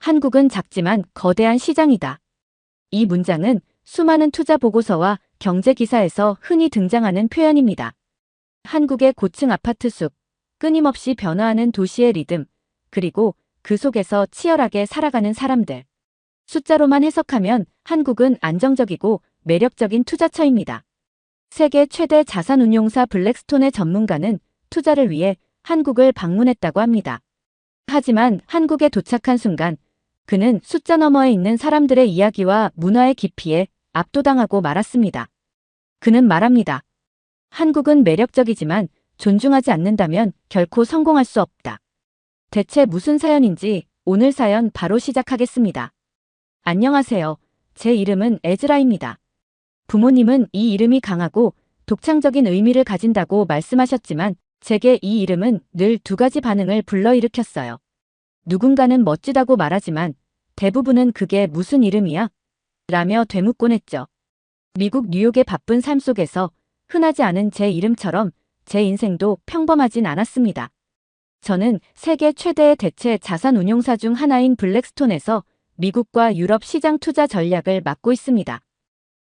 한국은 작지만 거대한 시장이다. 이 문장은 수많은 투자 보고서와 경제 기사에서 흔히 등장하는 표현입니다. 한국의 고층 아파트 숲, 끊임없이 변화하는 도시의 리듬, 그리고 그 속에서 치열하게 살아가는 사람들. 숫자로만 해석하면 한국은 안정적이고 매력적인 투자처입니다. 세계 최대 자산운용사 블랙스톤의 전문가는 투자를 위해 한국을 방문했다고 합니다. 하지만 한국에 도착한 순간 그는 숫자 너머에 있는 사람들의 이야기와 문화의 깊이에 압도당하고 말았습니다. 그는 말합니다. 한국은 매력적이지만 존중하지 않는다면 결코 성공할 수 없다. 대체 무슨 사연인지 오늘 사연 바로 시작하겠습니다. 안녕하세요. 제 이름은 에즈라입니다. 부모님은 이 이름이 강하고 독창적인 의미를 가진다고 말씀하셨지만 제게 이 이름은 늘 두 가지 반응을 불러일으켰어요. 누군가는 멋지다고 말하지만 대부분은 그게 무슨 이름이야? 라며 되묻곤 했죠. 미국 뉴욕의 바쁜 삶 속에서 흔하지 않은 제 이름처럼 제 인생도 평범하진 않았습니다. 저는 세계 최대의 대체 자산 운용사 중 하나인 블랙스톤에서 미국과 유럽 시장 투자 전략을 맡고 있습니다.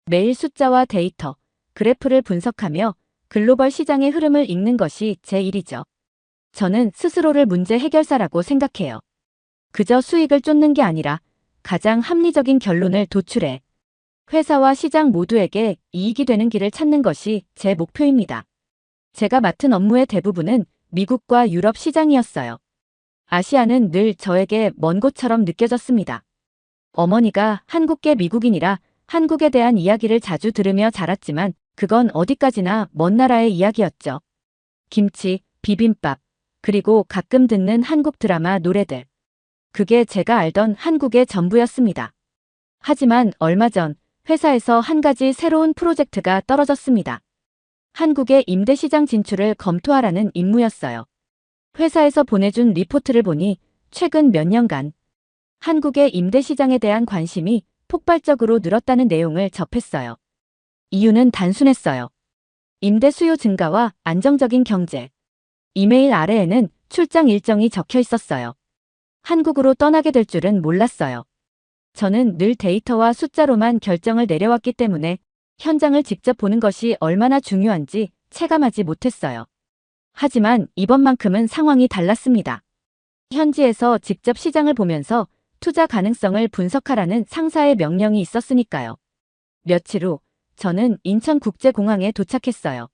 매일 숫자와 데이터, 그래프를 분석하며 글로벌 시장의 흐름을 읽는 것이 제 일이죠. 저는 스스로를 문제 해결사라고 생각해요. 그저 수익을 쫓는 게 아니라 가장 합리적인 결론을 도출해 회사와 시장 모두에게 이익이 되는 길을 찾는 것이 제 목표입니다. 제가 맡은 업무의 대부분은 미국과 유럽 시장이었어요. 아시아는 늘 저에게 먼 곳처럼 느껴졌습니다. 어머니가 한국계 미국인이라 한국에 대한 이야기를 자주 들으며 자랐지만 그건 어디까지나 먼 나라의 이야기였죠. 김치, 비빔밥, 그리고 가끔 듣는 한국 드라마 노래들. 그게 제가 알던 한국의 전부였습니다. 하지만 얼마 전 회사에서 한 가지 새로운 프로젝트가 떨어졌습니다. 한국의 임대시장 진출을 검토하라는 임무였어요. 회사에서 보내준 리포트를 보니 최근 몇 년간 한국의 임대시장에 대한 관심이 폭발적으로 늘었다는 내용을 접했어요. 이유는 단순했어요. 임대 수요 증가와 안정적인 경제. 이메일 아래에는 출장 일정이 적혀 있었어요. 한국으로 떠나게 될 줄은 몰랐어요. 저는 늘 데이터와 숫자로만 결정을 내려왔기 때문에 현장을 직접 보는 것이 얼마나 중요한지 체감하지 못했어요. 하지만 이번만큼은 상황이 달랐습니다. 현지에서 직접 시장을 보면서 투자 가능성을 분석하라는 상사의 명령이 있었으니까요. 며칠 후 저는 인천국제공항에 도착했어요.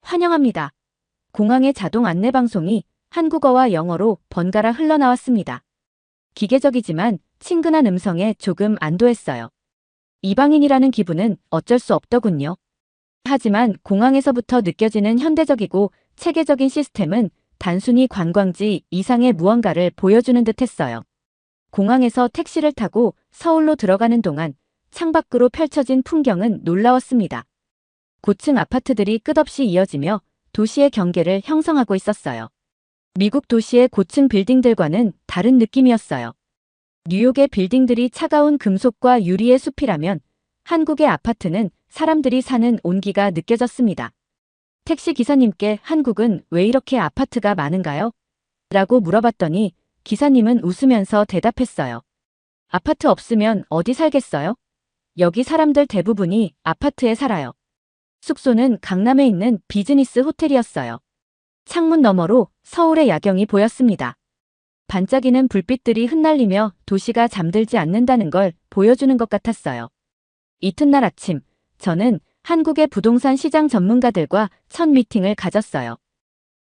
환영합니다. 공항의 자동 안내방송이 한국어와 영어로 번갈아 흘러나왔습니다. 기계적이지만 친근한 음성에 조금 안도했어요. 이방인이라는 기분은 어쩔 수 없더군요. 하지만 공항에서부터 느껴지는 현대적이고 체계적인 시스템은 단순히 관광지 이상의 무언가를 보여주는 듯 했어요. 공항에서 택시를 타고 서울로 들어가는 동안 창밖으로 펼쳐진 풍경은 놀라웠습니다. 고층 아파트들이 끝없이 이어지며 도시의 경계를 형성하고 있었어요. 미국 도시의 고층 빌딩들과는 다른 느낌이었어요. 뉴욕의 빌딩들이 차가운 금속과 유리의 숲이라면 한국의 아파트는 사람들이 사는 온기가 느껴졌습니다. 택시 기사님께 한국은 왜 이렇게 아파트가 많은가요? 라고 물어봤더니 기사님은 웃으면서 대답했어요. 아파트 없으면 어디 살겠어요? 여기 사람들 대부분이 아파트에 살아요. 숙소는 강남에 있는 비즈니스 호텔이었어요. 창문 너머로 서울의 야경이 보였습니다. 반짝이는 불빛들이 흩날리며 도시가 잠들지 않는다는 걸 보여주는 것 같았어요. 이튿날 아침, 저는 한국의 부동산 시장 전문가들과 첫 미팅을 가졌어요.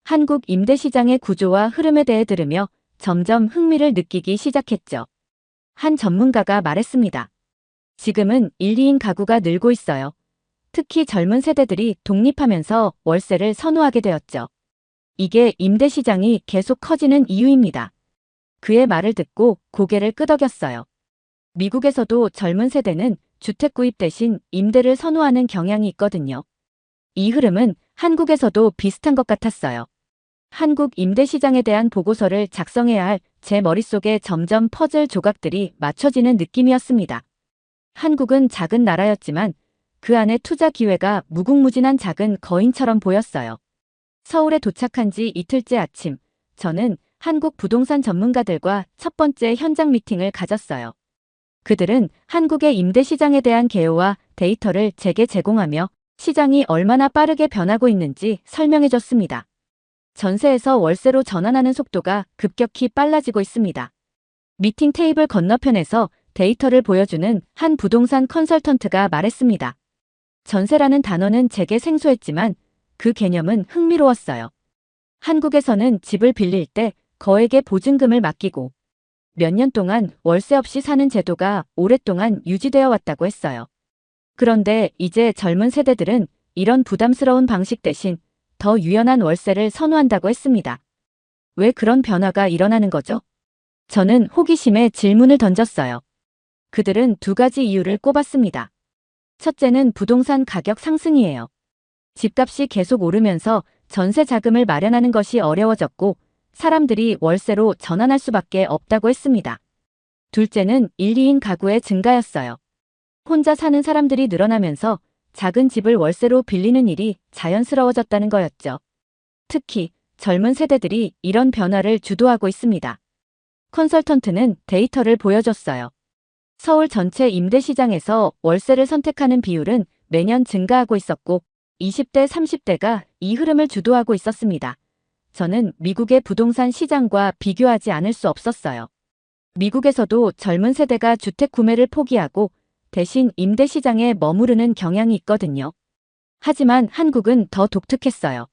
한국 임대시장의 구조와 흐름에 대해 들으며 점점 흥미를 느끼기 시작했죠. 한 전문가가 말했습니다. 지금은 1, 2인 가구가 늘고 있어요. 특히 젊은 세대들이 독립하면서 월세를 선호하게 되었죠. 이게 임대시장이 계속 커지는 이유입니다. 그의 말을 듣고 고개를 끄덕였어요. 미국에서도 젊은 세대는 주택 구입 대신 임대를 선호하는 경향이 있거든요. 이 흐름은 한국에서도 비슷한 것 같았어요. 한국 임대시장에 대한 보고서를 작성해야 할 제 머릿속에 점점 퍼즐 조각들이 맞춰지는 느낌이었습니다. 한국은 작은 나라였지만 그 안에 투자 기회가 무궁무진한 작은 거인처럼 보였어요. 서울에 도착한 지 이틀째 아침, 저는 한국 부동산 전문가들과 첫 번째 현장 미팅을 가졌어요. 그들은 한국의 임대 시장에 대한 개요와 데이터를 제게 제공하며 시장이 얼마나 빠르게 변하고 있는지 설명해 줬습니다. 전세에서 월세로 전환하는 속도가 급격히 빨라지고 있습니다. 미팅 테이블 건너편에서 데이터를 보여주는 한 부동산 컨설턴트가 말했습니다. 전세라는 단어는 제게 생소했지만 그 개념은 흥미로웠어요. 한국에서는 집을 빌릴 때 거액의 보증금을 맡기고 몇 년 동안 월세 없이 사는 제도가 오랫동안 유지되어 왔다고 했어요. 그런데 이제 젊은 세대들은 이런 부담스러운 방식 대신 더 유연한 월세를 선호한다고 했습니다. 왜 그런 변화가 일어나는 거죠? 저는 호기심에 질문을 던졌어요. 그들은 두 가지 이유를 꼽았습니다. 첫째는 부동산 가격 상승이에요. 집값이 계속 오르면서 전세 자금을 마련하는 것이 어려워졌고 사람들이 월세로 전환할 수밖에 없다고 했습니다. 둘째는 1, 2인 가구의 증가였어요. 혼자 사는 사람들이 늘어나면서 작은 집을 월세로 빌리는 일이 자연스러워졌다는 거였죠. 특히 젊은 세대들이 이런 변화를 주도하고 있습니다. 컨설턴트는 데이터를 보여줬어요. 서울 전체 임대 시장에서 월세를 선택하는 비율은 매년 증가하고 있었고 20대, 30대가 이 흐름을 주도하고 있었습니다. 저는 미국의 부동산 시장과 비교하지 않을 수 없었어요. 미국에서도 젊은 세대가 주택 구매를 포기하고 대신 임대 시장에 머무르는 경향이 있거든요. 하지만 한국은 더 독특했어요.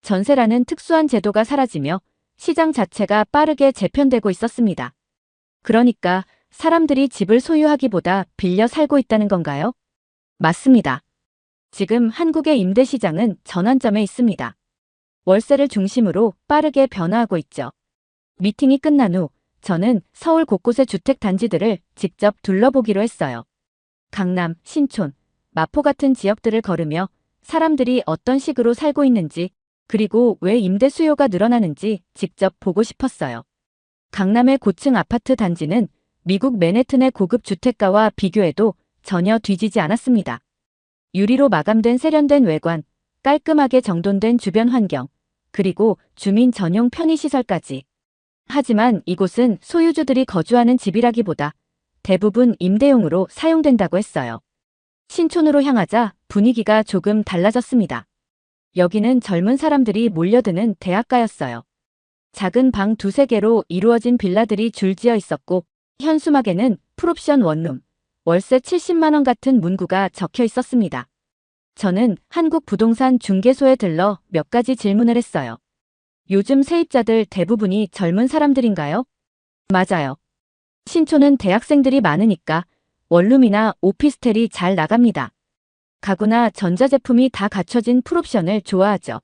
전세라는 특수한 제도가 사라지며 시장 자체가 빠르게 재편되고 있었습니다. 그러니까 사람들이 집을 소유하기보다 빌려 살고 있다는 건가요? 맞습니다. 지금 한국의 임대 시장은 전환점에 있습니다. 월세를 중심으로 빠르게 변화하고 있죠. 미팅이 끝난 후 저는 서울 곳곳의 주택 단지들을 직접 둘러보기로 했어요. 강남, 신촌, 마포 같은 지역들을 걸으며 사람들이 어떤 식으로 살고 있는지 그리고 왜 임대 수요가 늘어나는지 직접 보고 싶었어요. 강남의 고층 아파트 단지는 미국 맨해튼의 고급 주택가와 비교해도 전혀 뒤지지 않았습니다. 유리로 마감된 세련된 외관, 깔끔하게 정돈된 주변 환경, 그리고 주민 전용 편의시설까지. 하지만 이곳은 소유주들이 거주하는 집이라기보다 대부분 임대용으로 사용된다고 했어요. 신촌으로 향하자 분위기가 조금 달라졌습니다. 여기는 젊은 사람들이 몰려드는 대학가였어요. 작은 방 두세 개로 이루어진 빌라들이 줄지어 있었고 현수막에는 풀옵션 원룸, 월세 70만 원 같은 문구가 적혀 있었습니다. 저는 한국 부동산 중개소에 들러 몇 가지 질문을 했어요. 요즘 세입자들 대부분이 젊은 사람들인가요? 맞아요. 신촌은 대학생들이 많으니까 원룸이나 오피스텔이 잘 나갑니다. 가구나 전자제품이 다 갖춰진 풀옵션을 좋아하죠.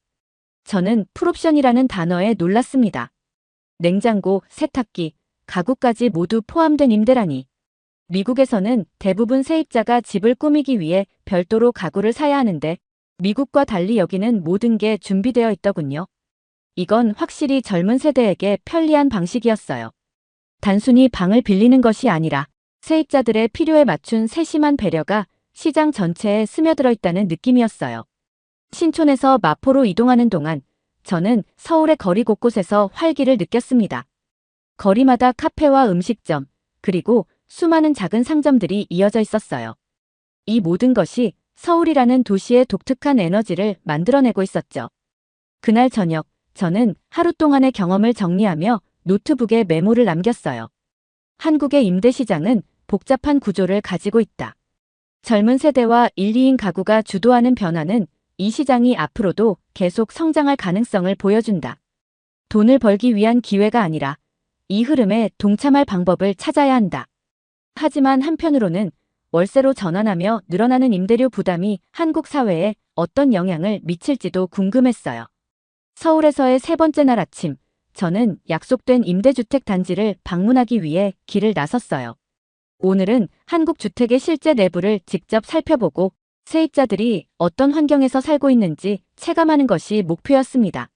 저는 풀옵션이라는 단어에 놀랐습니다. 냉장고, 세탁기, 가구까지 모두 포함된 임대라니. 미국에서는 대부분 세입자가 집을 꾸미기 위해 별도로 가구를 사야 하는데 미국과 달리 여기는 모든 게 준비되어 있더군요. 이건 확실히 젊은 세대에게 편리한 방식이었어요. 단순히 방을 빌리는 것이 아니라 세입자들의 필요에 맞춘 세심한 배려가 시장 전체에 스며들어 있다는 느낌이었어요. 신촌에서 마포로 이동하는 동안 저는 서울의 거리 곳곳에서 활기를 느꼈습니다. 거리마다 카페와 음식점, 그리고 수많은 작은 상점들이 이어져 있었어요. 이 모든 것이 서울이라는 도시의 독특한 에너지를 만들어내고 있었죠. 그날 저녁, 저는 하루 동안의 경험을 정리하며 노트북에 메모를 남겼어요. 한국의 임대시장은 복잡한 구조를 가지고 있다. 젊은 세대와 1, 2인 가구가 주도하는 변화는 이 시장이 앞으로도 계속 성장할 가능성을 보여준다. 돈을 벌기 위한 기회가 아니라 이 흐름에 동참할 방법을 찾아야 한다. 하지만 한편으로는 월세로 전환하며 늘어나는 임대료 부담이 한국 사회에 어떤 영향을 미칠지도 궁금했어요. 서울에서의 세 번째 날 아침, 저는 약속된 임대주택 단지를 방문하기 위해 길을 나섰어요. 오늘은 한국 주택의 실제 내부를 직접 살펴보고 세입자들이 어떤 환경에서 살고 있는지 체감하는 것이 목표였습니다.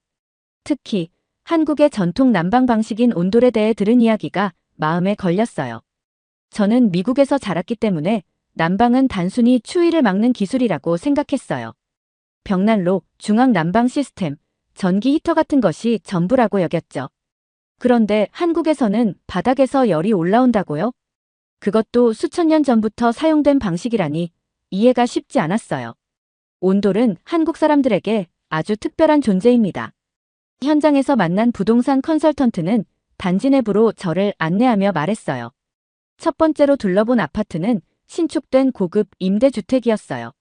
특히 한국의 전통 난방 방식인 온돌에 대해 들은 이야기가 마음에 걸렸어요. 저는 미국에서 자랐기 때문에 난방은 단순히 추위를 막는 기술이라고 생각했어요. 벽난로, 중앙 난방 시스템, 전기 히터 같은 것이 전부라고 여겼죠. 그런데 한국에서는 바닥에서 열이 올라온다고요? 그것도 수천 년 전부터 사용된 방식이라니 이해가 쉽지 않았어요. 온돌은 한국 사람들에게 아주 특별한 존재입니다. 현장에서 만난 부동산 컨설턴트는 단지 내부로 저를 안내하며 말했어요. 첫 번째로 둘러본 아파트는 신축된 고급 임대주택이었어요.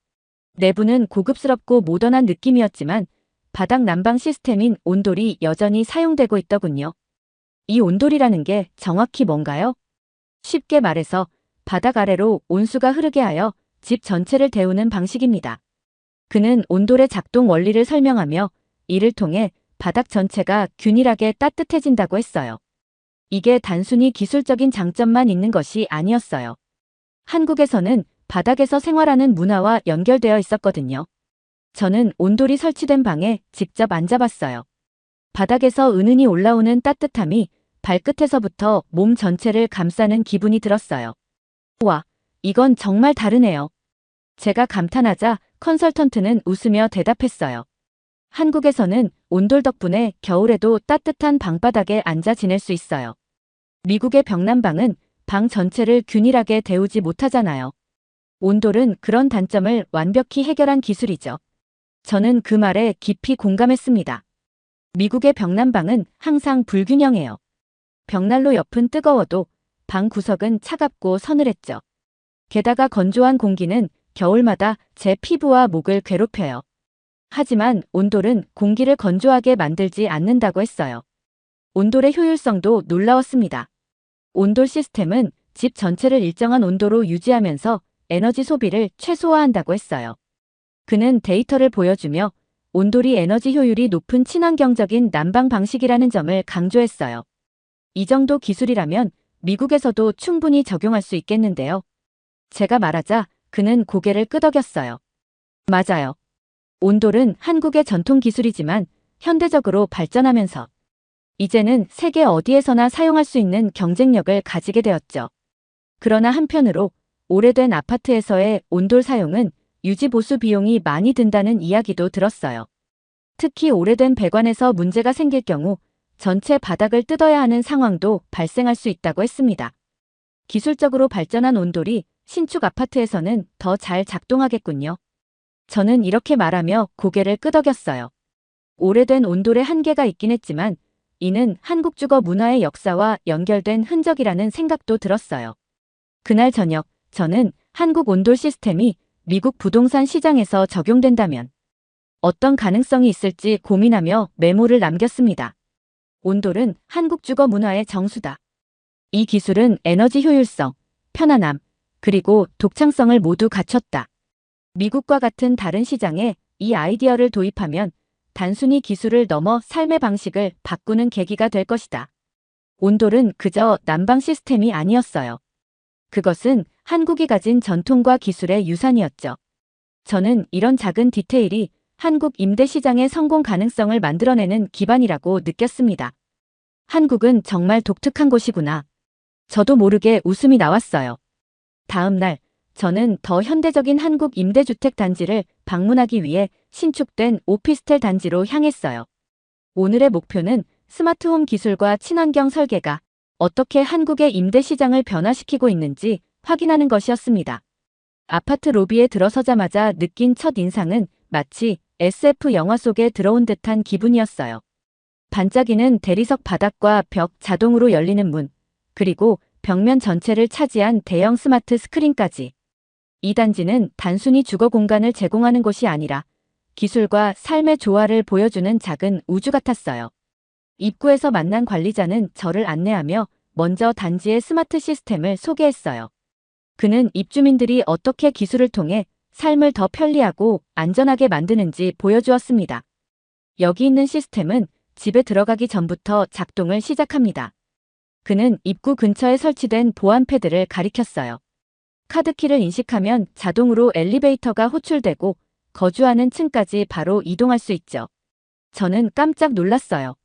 내부는 고급스럽고 모던한 느낌이었지만 바닥 난방 시스템인 온돌이 여전히 사용되고 있더군요. 이 온돌이라는 게 정확히 뭔가요? 쉽게 말해서 바닥 아래로 온수가 흐르게 하여 집 전체를 데우는 방식입니다. 그는 온돌의 작동 원리를 설명하며 이를 통해 바닥 전체가 균일하게 따뜻해진다고 했어요. 이게 단순히 기술적인 장점만 있는 것이 아니었어요. 한국에서는 바닥에서 생활하는 문화와 연결되어 있었거든요. 저는 온돌이 설치된 방에 직접 앉아봤어요. 바닥에서 은은히 올라오는 따뜻함이 발끝에서부터 몸 전체를 감싸는 기분이 들었어요. 와, 이건 정말 다르네요. 제가 감탄하자 컨설턴트는 웃으며 대답했어요. 한국에서는 온돌 덕분에 겨울에도 따뜻한 방바닥에 앉아 지낼 수 있어요. 미국의 벽난방은 방 전체를 균일하게 데우지 못하잖아요. 온돌은 그런 단점을 완벽히 해결한 기술이죠. 저는 그 말에 깊이 공감했습니다. 미국의 벽난방은 항상 불균형해요. 벽난로 옆은 뜨거워도 방 구석은 차갑고 서늘했죠. 게다가 건조한 공기는 겨울마다 제 피부와 목을 괴롭혀요. 하지만 온돌은 공기를 건조하게 만들지 않는다고 했어요. 온돌의 효율성도 놀라웠습니다. 온돌 시스템은 집 전체를 일정한 온도로 유지하면서 에너지 소비를 최소화한다고 했어요. 그는 데이터를 보여주며 온돌이 에너지 효율이 높은 친환경적인 난방 방식이라는 점을 강조했어요. 이 정도 기술이라면 미국에서도 충분히 적용할 수 있겠는데요. 제가 말하자 그는 고개를 끄덕였어요. 맞아요. 온돌은 한국의 전통 기술이지만 현대적으로 발전하면서 이제는 세계 어디에서나 사용할 수 있는 경쟁력을 가지게 되었죠. 그러나 한편으로 오래된 아파트에서의 온돌 사용은 유지 보수 비용이 많이 든다는 이야기도 들었어요. 특히 오래된 배관에서 문제가 생길 경우 전체 바닥을 뜯어야 하는 상황도 발생할 수 있다고 했습니다. 기술적으로 발전한 온돌이 신축 아파트에서는 더 잘 작동하겠군요. 저는 이렇게 말하며 고개를 끄덕였어요. 오래된 온돌의 한계가 있긴 했지만 이는 한국 주거 문화의 역사와 연결된 흔적이라는 생각도 들었어요. 그날 저녁, 저는 한국 온돌 시스템이 미국 부동산 시장에서 적용된다면 어떤 가능성이 있을지 고민하며 메모를 남겼습니다. 온돌은 한국 주거 문화의 정수다. 이 기술은 에너지 효율성, 편안함, 그리고 독창성을 모두 갖췄다. 미국과 같은 다른 시장에 이 아이디어를 도입하면 단순히 기술을 넘어 삶의 방식을 바꾸는 계기가 될 것이다. 온돌은 그저 난방 시스템이 아니었어요. 그것은 한국이 가진 전통과 기술의 유산이었죠. 저는 이런 작은 디테일이 한국 임대 시장의 성공 가능성을 만들어내는 기반이라고 느꼈습니다. 한국은 정말 독특한 곳이구나. 저도 모르게 웃음이 나왔어요. 다음 날, 저는 더 현대적인 한국 임대주택 단지를 방문하기 위해 신축된 오피스텔 단지로 향했어요. 오늘의 목표는 스마트홈 기술과 친환경 설계가 어떻게 한국의 임대 시장을 변화시키고 있는지 확인하는 것이었습니다. 아파트 로비에 들어서자마자 느낀 첫 인상은 마치 SF 영화 속에 들어온 듯한 기분이었어요. 반짝이는 대리석 바닥과 벽 자동으로 열리는 문, 그리고 벽면 전체를 차지한 대형 스마트 스크린까지. 이 단지는 단순히 주거 공간을 제공하는 곳이 아니라 기술과 삶의 조화를 보여주는 작은 우주 같았어요. 입구에서 만난 관리자는 저를 안내하며 먼저 단지의 스마트 시스템을 소개했어요. 그는 입주민들이 어떻게 기술을 통해 삶을 더 편리하고 안전하게 만드는지 보여주었습니다. 여기 있는 시스템은 집에 들어가기 전부터 작동을 시작합니다. 그는 입구 근처에 설치된 보안 패드를 가리켰어요. 카드키를 인식하면 자동으로 엘리베이터가 호출되고 거주하는 층까지 바로 이동할 수 있죠. 저는 깜짝 놀랐어요.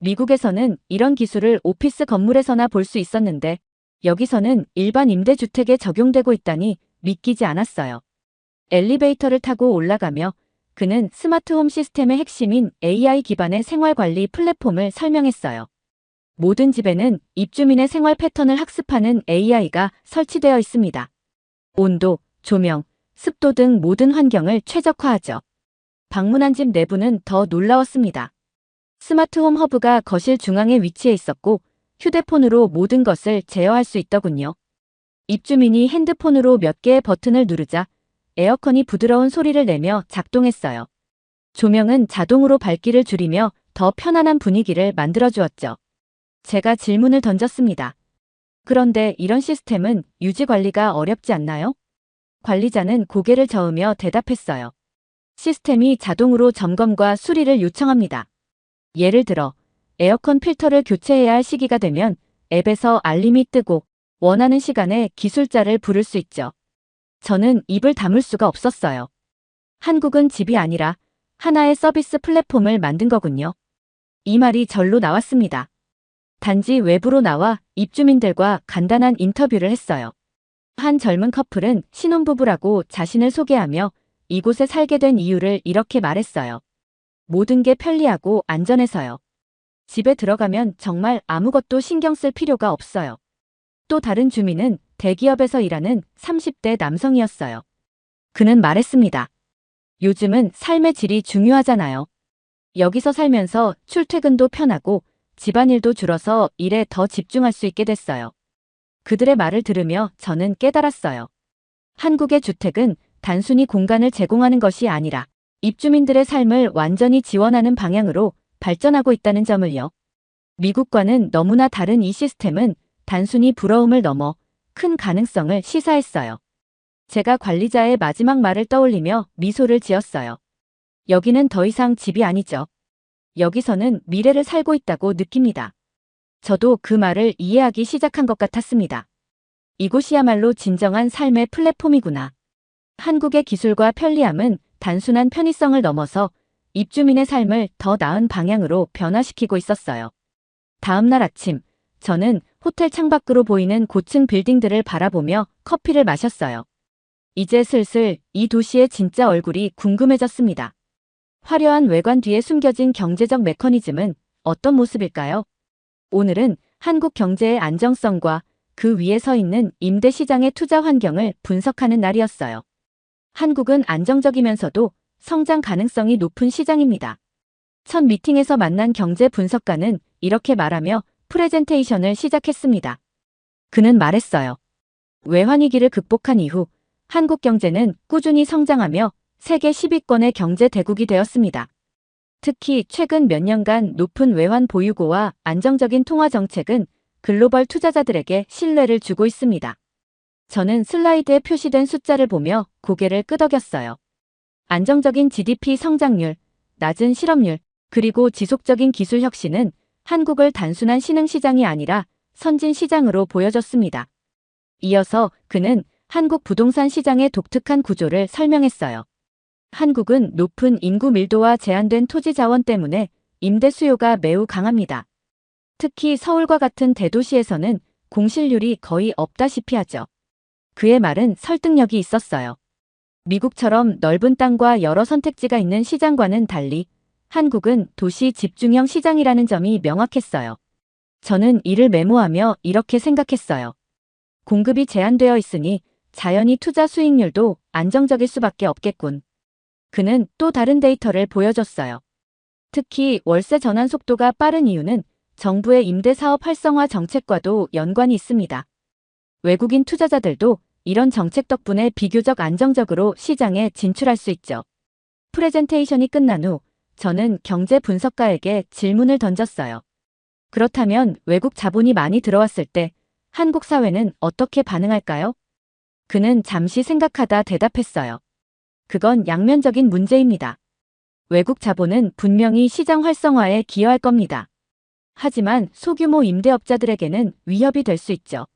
미국에서는 이런 기술을 오피스 건물에서나 볼 수 있었는데 여기서는 일반 임대주택에 적용되고 있다니 믿기지 않았어요. 엘리베이터를 타고 올라가며 그는 스마트홈 시스템의 핵심인 AI 기반의 생활관리 플랫폼을 설명했어요. 모든 집에는 입주민의 생활 패턴을 학습하는 AI가 설치되어 있습니다. 온도, 조명, 습도 등 모든 환경을 최적화하죠. 방문한 집 내부는 더 놀라웠습니다. 스마트홈 허브가 거실 중앙에 위치해 있었고 휴대폰으로 모든 것을 제어할 수 있더군요. 입주민이 핸드폰으로 몇 개의 버튼을 누르자 에어컨이 부드러운 소리를 내며 작동했어요. 조명은 자동으로 밝기를 줄이며 더 편안한 분위기를 만들어주었죠. 제가 질문을 던졌습니다. 그런데 이런 시스템은 유지 관리가 어렵지 않나요? 관리자는 고개를 저으며 대답했어요. 시스템이 자동으로 점검과 수리를 요청합니다. 예를 들어 에어컨 필터를 교체해야 할 시기가 되면 앱에서 알림이 뜨고 원하는 시간에 기술자를 부를 수 있죠. 저는 입을 다물 수가 없었어요. 한국은 집이 아니라 하나의 서비스 플랫폼을 만든 거군요. 이 말이 절로 나왔습니다. 단지 외부로 나와 입주민들과 간단한 인터뷰를 했어요. 한 젊은 커플은 신혼부부라고 자신을 소개하며 이곳에 살게 된 이유를 이렇게 말했어요. 모든 게 편리하고 안전해서요. 집에 들어가면 정말 아무것도 신경 쓸 필요가 없어요. 또 다른 주민은 대기업에서 일하는 30대 남성이었어요. 그는 말했습니다. 요즘은 삶의 질이 중요하잖아요. 여기서 살면서 출퇴근도 편하고 집안일도 줄어서 일에 더 집중할 수 있게 됐어요. 그들의 말을 들으며 저는 깨달았어요. 한국의 주택은 단순히 공간을 제공하는 것이 아니라 입주민들의 삶을 완전히 지원하는 방향으로 발전하고 있다는 점을요. 미국과는 너무나 다른 이 시스템은 단순히 부러움을 넘어 큰 가능성을 시사했어요. 제가 관리자의 마지막 말을 떠올리며 미소를 지었어요. 여기는 더 이상 집이 아니죠. 여기서는 미래를 살고 있다고 느낍니다. 저도 그 말을 이해하기 시작한 것 같았습니다. 이곳이야말로 진정한 삶의 플랫폼이구나. 한국의 기술과 편리함은 단순한 편의성을 넘어서 입주민의 삶을 더 나은 방향으로 변화시키고 있었어요. 다음 날 아침, 저는 호텔 창밖으로 보이는 고층 빌딩들을 바라보며 커피를 마셨어요. 이제 슬슬 이 도시의 진짜 얼굴이 궁금해졌습니다. 화려한 외관 뒤에 숨겨진 경제적 메커니즘은 어떤 모습일까요? 오늘은 한국 경제의 안정성과 그 위에 서 있는 임대 시장의 투자 환경을 분석하는 날이었어요. 한국은 안정적이면서도 성장 가능성이 높은 시장입니다. 첫 미팅에서 만난 경제 분석가는 이렇게 말하며 프레젠테이션을 시작했습니다. 그는 말했어요. 외환위기를 극복한 이후 한국 경제는 꾸준히 성장하며 세계 10위권의 경제 대국이 되었습니다. 특히 최근 몇 년간 높은 외환 보유고와 안정적인 통화 정책은 글로벌 투자자들에게 신뢰를 주고 있습니다. 저는 슬라이드에 표시된 숫자를 보며 고개를 끄덕였어요. 안정적인 GDP 성장률, 낮은 실업률, 그리고 지속적인 기술 혁신은 한국을 단순한 신흥시장이 아니라 선진시장으로 보여줬습니다. 이어서 그는 한국 부동산 시장의 독특한 구조를 설명했어요. 한국은 높은 인구 밀도와 제한된 토지 자원 때문에 임대 수요가 매우 강합니다. 특히 서울과 같은 대도시에서는 공실률이 거의 없다시피 하죠. 그의 말은 설득력이 있었어요. 미국처럼 넓은 땅과 여러 선택지가 있는 시장과는 달리 한국은 도시 집중형 시장이라는 점이 명확했어요. 저는 이를 메모하며 이렇게 생각했어요. 공급이 제한되어 있으니 자연히 투자 수익률도 안정적일 수밖에 없겠군. 그는 또 다른 데이터를 보여줬어요. 특히 월세 전환 속도가 빠른 이유는 정부의 임대사업 활성화 정책과도 연관이 있습니다. 외국인 투자자들도 이런 정책 덕분에 비교적 안정적으로 시장에 진출할 수 있죠. 프레젠테이션이 끝난 후 저는 경제 분석가에게 질문을 던졌어요. 그렇다면 외국 자본이 많이 들어왔을 때 한국 사회는 어떻게 반응할까요? 그는 잠시 생각하다 대답했어요. 그건 양면적인 문제입니다. 외국 자본은 분명히 시장 활성화에 기여할 겁니다. 하지만 소규모 임대업자들에게는 위협이 될 수 있죠.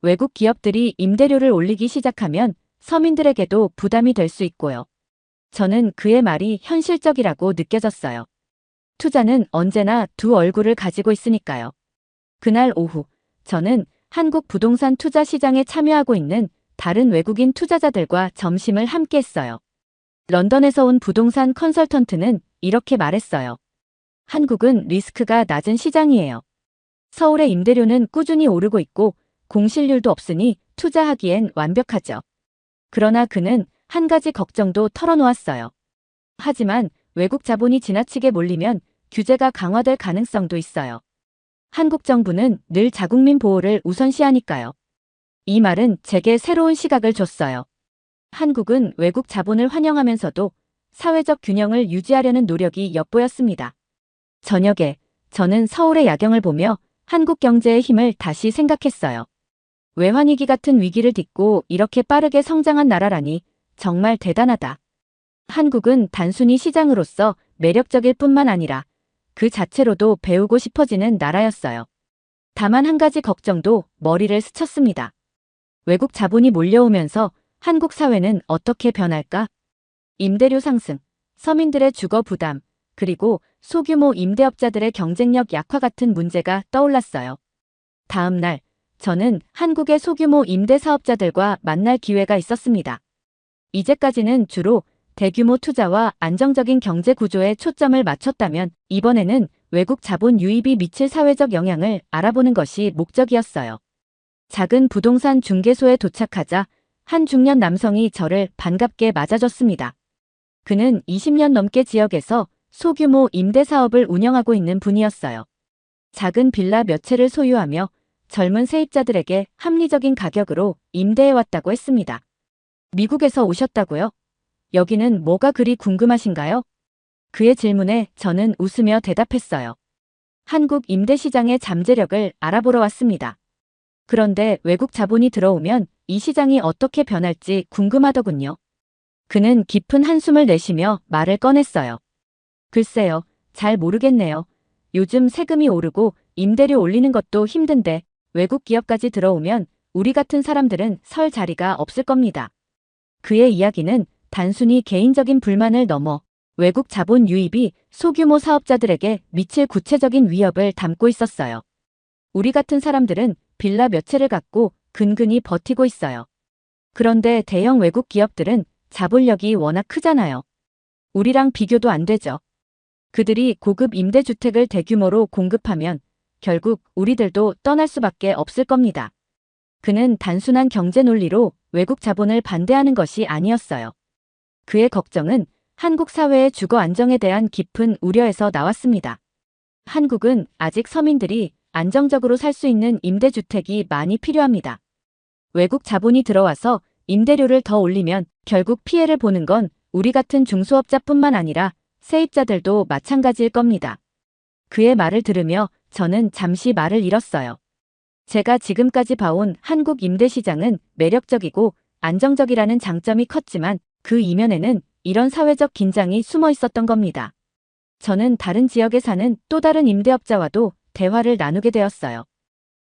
외국 기업들이 임대료를 올리기 시작하면 서민들에게도 부담이 될 수 있고요. 저는 그의 말이 현실적이라고 느껴졌어요. 투자는 언제나 두 얼굴을 가지고 있으니까요. 그날 오후, 저는 한국 부동산 투자 시장에 참여하고 있는 다른 외국인 투자자들과 점심을 함께 했어요. 런던에서 온 부동산 컨설턴트는 이렇게 말했어요. 한국은 리스크가 낮은 시장이에요. 서울의 임대료는 꾸준히 오르고 있고 공실률도 없으니 투자하기엔 완벽하죠. 그러나 그는 한 가지 걱정도 털어놓았어요. 하지만 외국 자본이 지나치게 몰리면 규제가 강화될 가능성도 있어요. 한국 정부는 늘 자국민 보호를 우선시하니까요. 이 말은 제게 새로운 시각을 줬어요. 한국은 외국 자본을 환영하면서도 사회적 균형을 유지하려는 노력이 엿보였습니다. 저녁에 저는 서울의 야경을 보며 한국 경제의 힘을 다시 생각했어요. 외환위기 같은 위기를 딛고 이렇게 빠르게 성장한 나라라니 정말 대단하다. 한국은 단순히 시장으로서 매력적일 뿐만 아니라 그 자체로도 배우고 싶어지는 나라였어요. 다만 한 가지 걱정도 머리를 스쳤습니다. 외국 자본이 몰려오면서 한국 사회는 어떻게 변할까? 임대료 상승, 서민들의 주거 부담, 그리고 소규모 임대업자들의 경쟁력 약화 같은 문제가 떠올랐어요. 다음 날, 저는 한국의 소규모 임대사업자들과 만날 기회가 있었습니다. 이제까지는 주로 대규모 투자와 안정적인 경제 구조에 초점을 맞췄다면 이번에는 외국 자본 유입이 미칠 사회적 영향을 알아보는 것이 목적이었어요. 작은 부동산 중개소에 도착하자 한 중년 남성이 저를 반갑게 맞아줬습니다. 그는 20년 넘게 지역에서 소규모 임대사업을 운영하고 있는 분이었어요. 작은 빌라 몇 채를 소유하며 젊은 세입자들에게 합리적인 가격으로 임대해왔다고 했습니다. 미국에서 오셨다고요? 여기는 뭐가 그리 궁금하신가요? 그의 질문에 저는 웃으며 대답했어요. 한국 임대시장의 잠재력을 알아보러 왔습니다. 그런데 외국 자본이 들어오면 이 시장이 어떻게 변할지 궁금하더군요. 그는 깊은 한숨을 내쉬며 말을 꺼냈어요. 글쎄요, 잘 모르겠네요. 요즘 세금이 오르고 임대료 올리는 것도 힘든데 외국 기업까지 들어오면 우리 같은 사람들은 설 자리가 없을 겁니다. 그의 이야기는 단순히 개인적인 불만을 넘어 외국 자본 유입이 소규모 사업자들에게 미칠 구체적인 위협을 담고 있었어요. 우리 같은 사람들은 빌라 몇 채를 갖고 근근히 버티고 있어요. 그런데 대형 외국 기업들은 자본력이 워낙 크잖아요. 우리랑 비교도 안 되죠. 그들이 고급 임대주택을 대규모로 공급하면 결국 우리들도 떠날 수밖에 없을 겁니다. 그는 단순한 경제 논리로 외국 자본을 반대하는 것이 아니었어요. 그의 걱정은 한국 사회의 주거 안정에 대한 깊은 우려에서 나왔습니다. 한국은 아직 서민들이 안정적으로 살 수 있는 임대주택이 많이 필요합니다. 외국 자본이 들어와서 임대료를 더 올리면 결국 피해를 보는 건 우리 같은 중소업자뿐만 아니라 세입자들도 마찬가지일 겁니다. 그의 말을 들으며 저는 잠시 말을 잃었어요. 제가 지금까지 봐온 한국 임대시장은 매력적이고 안정적이라는 장점이 컸지만 그 이면에는 이런 사회적 긴장이 숨어 있었던 겁니다. 저는 다른 지역에 사는 또 다른 임대업자와도 대화를 나누게 되었어요.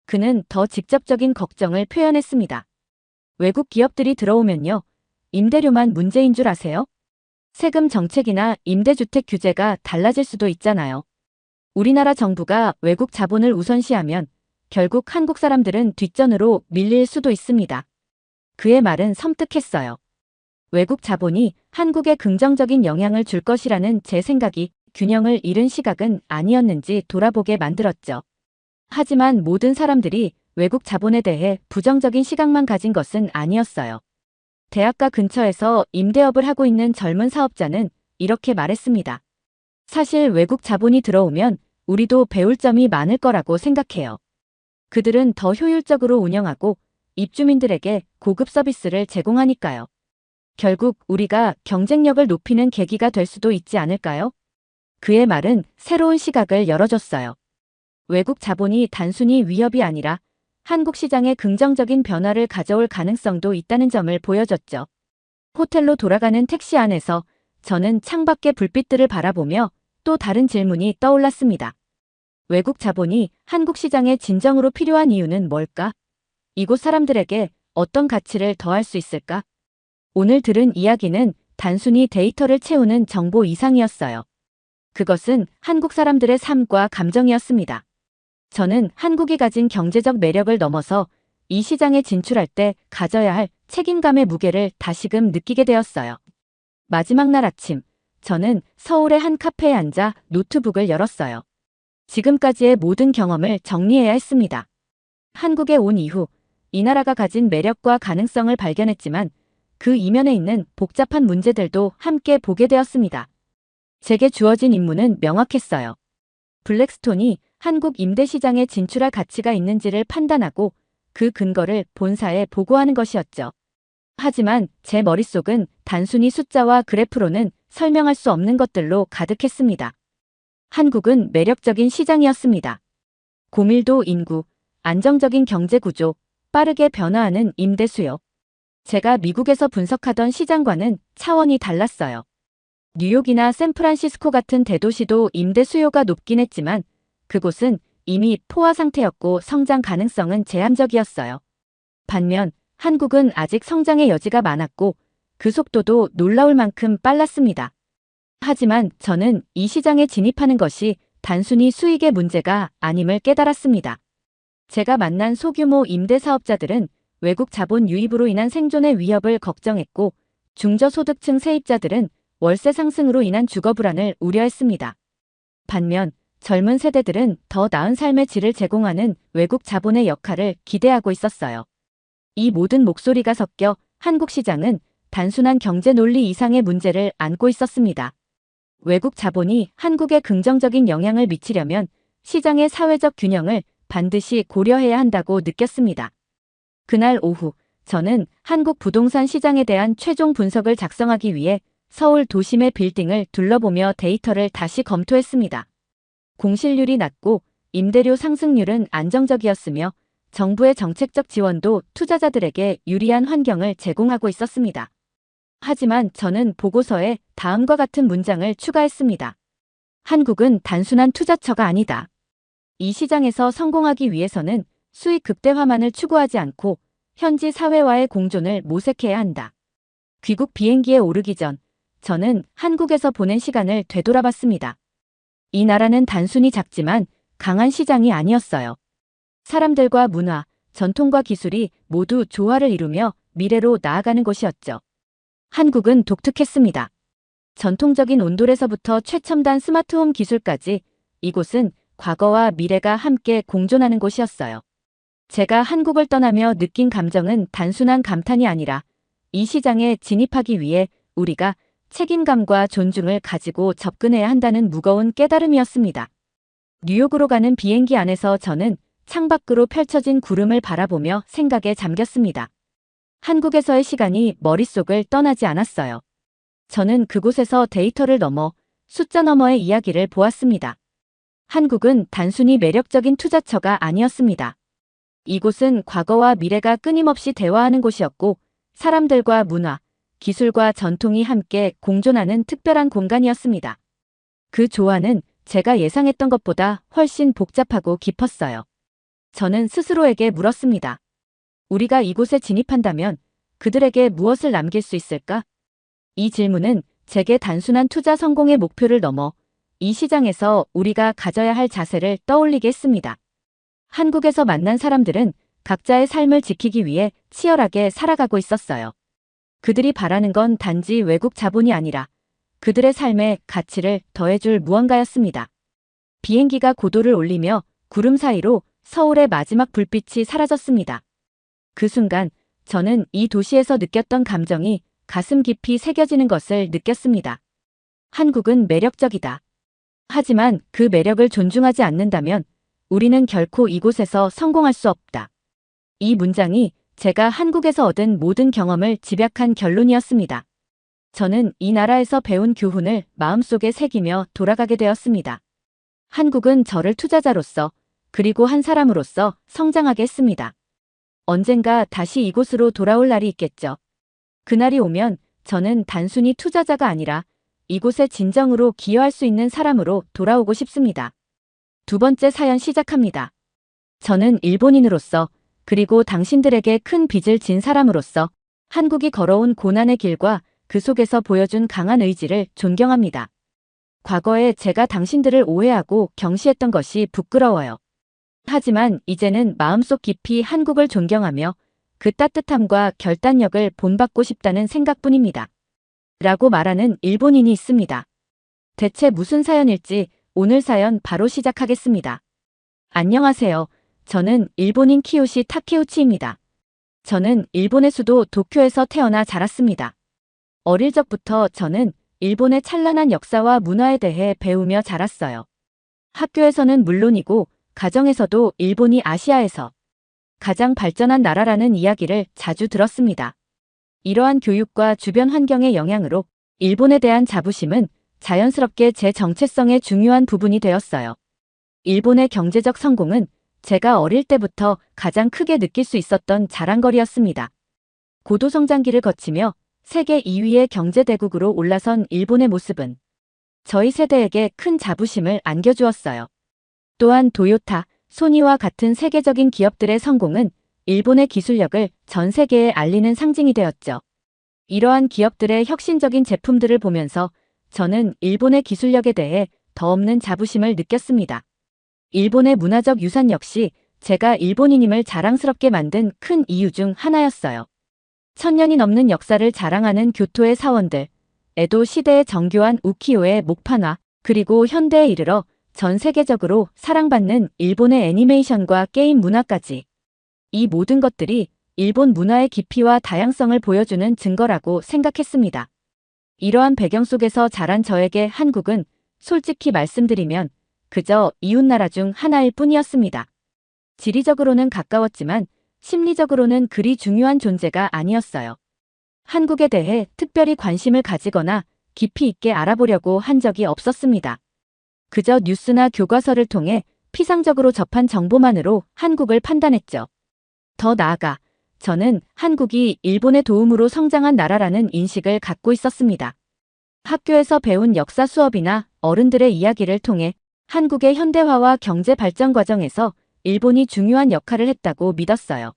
그는 더 직접적인 걱정을 표현했습니다. 외국 기업들이 들어오면요. 임대료만 문제인 줄 아세요? 세금 정책이나 임대주택 규제가 달라질 수도 있잖아요. 우리나라 정부가 외국 자본을 우선시하면 결국 한국 사람들은 뒷전으로 밀릴 수도 있습니다. 그의 말은 섬뜩했어요. 외국 자본이 한국에 긍정적인 영향을 줄 것이라는 제 생각이 균형을 잃은 시각은 아니었는지 돌아보게 만들었죠. 하지만 모든 사람들이 외국 자본에 대해 부정적인 시각만 가진 것은 아니었어요. 대학가 근처에서 임대업을 하고 있는 젊은 사업자는 이렇게 말했습니다. 사실 외국 자본이 들어오면 우리도 배울 점이 많을 거라고 생각해요. 그들은 더 효율적으로 운영하고 입주민들에게 고급 서비스를 제공하니까요. 결국 우리가 경쟁력을 높이는 계기가 될 수도 있지 않을까요? 그의 말은 새로운 시각을 열어줬어요. 외국 자본이 단순히 위협이 아니라 한국 시장에 긍정적인 변화를 가져올 가능성도 있다는 점을 보여줬죠. 호텔로 돌아가는 택시 안에서 저는 창밖의 불빛들을 바라보며 또 다른 질문이 떠올랐습니다. 외국 자본이 한국 시장에 진정으로 필요한 이유는 뭘까? 이곳 사람들에게 어떤 가치를 더할 수 있을까? 오늘 들은 이야기는 단순히 데이터를 채우는 정보 이상이었어요. 그것은 한국 사람들의 삶과 감정이었습니다. 저는 한국이 가진 경제적 매력을 넘어서 이 시장에 진출할 때 가져야 할 책임감의 무게를 다시금 느끼게 되었어요. 마지막 날 아침, 저는 서울의 한 카페에 앉아 노트북을 열었어요. 지금까지의 모든 경험을 정리해야 했습니다. 한국에 온 이후 이 나라가 가진 매력과 가능성을 발견했지만 그 이면에 있는 복잡한 문제들도 함께 보게 되었습니다. 제게 주어진 임무는 명확했어요. 블랙스톤이 한국 임대시장에 진출할 가치가 있는지를 판단하고 그 근거를 본사에 보고하는 것이었죠. 하지만 제 머릿속은 단순히 숫자와 그래프로는 설명할 수 없는 것들로 가득했습니다. 한국은 매력적인 시장이었습니다. 고밀도 인구, 안정적인 경제 구조, 빠르게 변화하는 임대 수요. 제가 미국에서 분석하던 시장과는 차원이 달랐어요. 뉴욕이나 샌프란시스코 같은 대도시도 임대 수요가 높긴 했지만 그곳은 이미 포화 상태였고 성장 가능성은 제한적이었어요. 반면 한국은 아직 성장의 여지가 많았고 그 속도도 놀라울 만큼 빨랐습니다. 하지만 저는 이 시장에 진입하는 것이 단순히 수익의 문제가 아님을 깨달았습니다. 제가 만난 소규모 임대 사업자들은 외국 자본 유입으로 인한 생존의 위협을 걱정했고 중저소득층 세입자들은 월세 상승으로 인한 주거 불안을 우려했습니다. 반면 젊은 세대들은 더 나은 삶의 질을 제공하는 외국 자본의 역할을 기대하고 있었어요. 이 모든 목소리가 섞여 한국 시장은 단순한 경제 논리 이상의 문제를 안고 있었습니다. 외국 자본이 한국에 긍정적인 영향을 미치려면 시장의 사회적 균형을 반드시 고려해야 한다고 느꼈습니다. 그날 오후, 저는 한국 부동산 시장에 대한 최종 분석을 작성하기 위해 서울 도심의 빌딩을 둘러보며 데이터를 다시 검토했습니다. 공실률이 낮고 임대료 상승률은 안정적이었으며 정부의 정책적 지원도 투자자들에게 유리한 환경을 제공하고 있었습니다. 하지만 저는 보고서에 다음과 같은 문장을 추가했습니다. 한국은 단순한 투자처가 아니다. 이 시장에서 성공하기 위해서는 수익 극대화만을 추구하지 않고 현지 사회와의 공존을 모색해야 한다. 귀국 비행기에 오르기 전 저는 한국에서 보낸 시간을 되돌아봤습니다. 이 나라는 단순히 작지만 강한 시장이 아니었어요. 사람들과 문화, 전통과 기술이 모두 조화를 이루며 미래로 나아가는 곳이었죠. 한국은 독특했습니다. 전통적인 온돌에서부터 최첨단 스마트홈 기술까지 이곳은 과거와 미래가 함께 공존하는 곳이었어요. 제가 한국을 떠나며 느낀 감정은 단순한 감탄이 아니라 이 시장에 진입하기 위해 우리가 책임감과 존중을 가지고 접근해야 한다는 무거운 깨달음이었습니다. 뉴욕으로 가는 비행기 안에서 저는 창밖으로 펼쳐진 구름을 바라보며 생각에 잠겼습니다. 한국에서의 시간이 머릿속을 떠나지 않았어요. 저는 그곳에서 데이터를 넘어 숫자 너머의 이야기를 보았습니다. 한국은 단순히 매력적인 투자처가 아니었습니다. 이곳은 과거와 미래가 끊임없이 대화하는 곳이었고 사람들과 문화, 기술과 전통이 함께 공존하는 특별한 공간이었습니다. 그 조화는 제가 예상했던 것보다 훨씬 복잡하고 깊었어요. 저는 스스로에게 물었습니다. 우리가 이곳에 진입한다면 그들에게 무엇을 남길 수 있을까? 이 질문은 제게 단순한 투자 성공의 목표를 넘어 이 시장에서 우리가 가져야 할 자세를 떠올리게 했습니다. 한국에서 만난 사람들은 각자의 삶을 지키기 위해 치열하게 살아가고 있었어요. 그들이 바라는 건 단지 외국 자본이 아니라 그들의 삶에 가치를 더해줄 무언가였습니다. 비행기가 고도를 올리며 구름 사이로 서울의 마지막 불빛이 사라졌습니다. 그 순간 저는 이 도시에서 느꼈던 감정이 가슴 깊이 새겨지는 것을 느꼈습니다. 한국은 매력적이다. 하지만 그 매력을 존중하지 않는다면 우리는 결코 이곳에서 성공할 수 없다. 이 문장이 제가 한국에서 얻은 모든 경험을 집약한 결론이었습니다. 저는 이 나라에서 배운 교훈을 마음속에 새기며 돌아가게 되었습니다. 한국은 저를 투자자로서 그리고 한 사람으로서 성장하게 했습니다. 언젠가 다시 이곳으로 돌아올 날이 있겠죠. 그날이 오면 저는 단순히 투자자가 아니라 이곳에 진정으로 기여할 수 있는 사람으로 돌아오고 싶습니다. 두 번째 사연 시작합니다. 저는 일본인으로서 그리고 당신들에게 큰 빚을 진 사람으로서 한국이 걸어온 고난의 길과 그 속에서 보여준 강한 의지를 존경합니다. 과거에 제가 당신들을 오해하고 경시했던 것이 부끄러워요. 하지만 이제는 마음속 깊이 한국을 존경하며 그 따뜻함과 결단력을 본받고 싶다는 생각뿐입니다. 라고 말하는 일본인이 있습니다. 대체 무슨 사연일지 오늘 사연 바로 시작하겠습니다. 안녕하세요. 저는 일본인 키요시 타케우치입니다. 저는 일본의 수도 도쿄에서 태어나 자랐습니다. 어릴 적부터 저는 일본의 찬란한 역사와 문화에 대해 배우며 자랐어요. 학교에서는 물론이고 가정에서도 일본이 아시아에서 가장 발전한 나라라는 이야기를 자주 들었습니다. 이러한 교육과 주변 환경의 영향으로 일본에 대한 자부심은 자연스럽게 제 정체성의 중요한 부분이 되었어요. 일본의 경제적 성공은 제가 어릴 때부터 가장 크게 느낄 수 있었던 자랑거리였습니다. 고도성장기를 거치며 세계 2위의 경제대국으로 올라선 일본의 모습은 저희 세대에게 큰 자부심을 안겨주었어요. 또한 도요타, 소니와 같은 세계적인 기업들의 성공은 일본의 기술력을 전 세계에 알리는 상징이 되었죠. 이러한 기업들의 혁신적인 제품들을 보면서 저는 일본의 기술력에 대해 더없는 자부심을 느꼈습니다. 일본의 문화적 유산 역시 제가 일본인임을 자랑스럽게 만든 큰 이유 중 하나였어요. 1000년이 넘는 역사를 자랑하는 교토의 사원들, 에도 시대의 정교한 우키요의 목판화, 그리고 현대에 이르러 전 세계적으로 사랑받는 일본의 애니메이션과 게임 문화까지. 이 모든 것들이 일본 문화의 깊이와 다양성을 보여주는 증거라고 생각했습니다. 이러한 배경 속에서 자란 저에게 한국은 솔직히 말씀드리면 그저 이웃나라 중 하나일 뿐이었습니다. 지리적으로는 가까웠지만 심리적으로는 그리 중요한 존재가 아니었어요. 한국에 대해 특별히 관심을 가지거나 깊이 있게 알아보려고 한 적이 없었습니다. 그저 뉴스나 교과서를 통해 피상적으로 접한 정보만으로 한국을 판단했죠. 더 나아가 저는 한국이 일본의 도움으로 성장한 나라라는 인식을 갖고 있었습니다. 학교에서 배운 역사 수업이나 어른들의 이야기를 통해 한국의 현대화와 경제 발전 과정에서 일본이 중요한 역할을 했다고 믿었어요.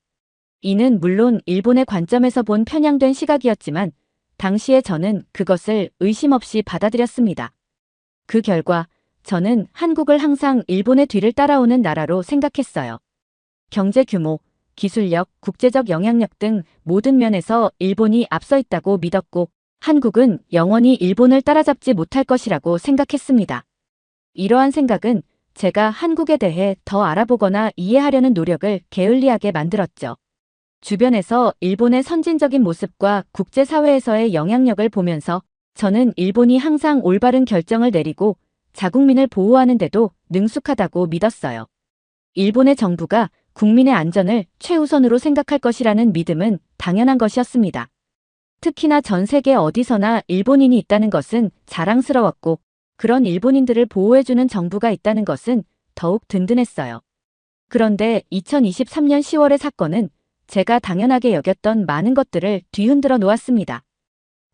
이는 물론 일본의 관점에서 본 편향된 시각이었지만 당시에 저는 그것을 의심 없이 받아들였습니다. 그 결과 저는 한국을 항상 일본의 뒤를 따라오는 나라로 생각했어요. 경제 규모, 기술력, 국제적 영향력 등 모든 면에서 일본이 앞서 있다고 믿었고 한국은 영원히 일본을 따라잡지 못할 것이라고 생각했습니다. 이러한 생각은 제가 한국에 대해 더 알아보거나 이해하려는 노력을 게을리하게 만들었죠. 주변에서 일본의 선진적인 모습과 국제사회에서의 영향력을 보면서 저는 일본이 항상 올바른 결정을 내리고 자국민을 보호하는데도 능숙하다고 믿었어요. 일본의 정부가 국민의 안전을 최우선으로 생각할 것이라는 믿음은 당연한 것이었습니다. 특히나 전 세계 어디서나 일본인이 있다는 것은 자랑스러웠고 그런 일본인들을 보호해주는 정부가 있다는 것은 더욱 든든했어요. 그런데 2023년 10월의 사건은 제가 당연하게 여겼던 많은 것들을 뒤흔들어 놓았습니다.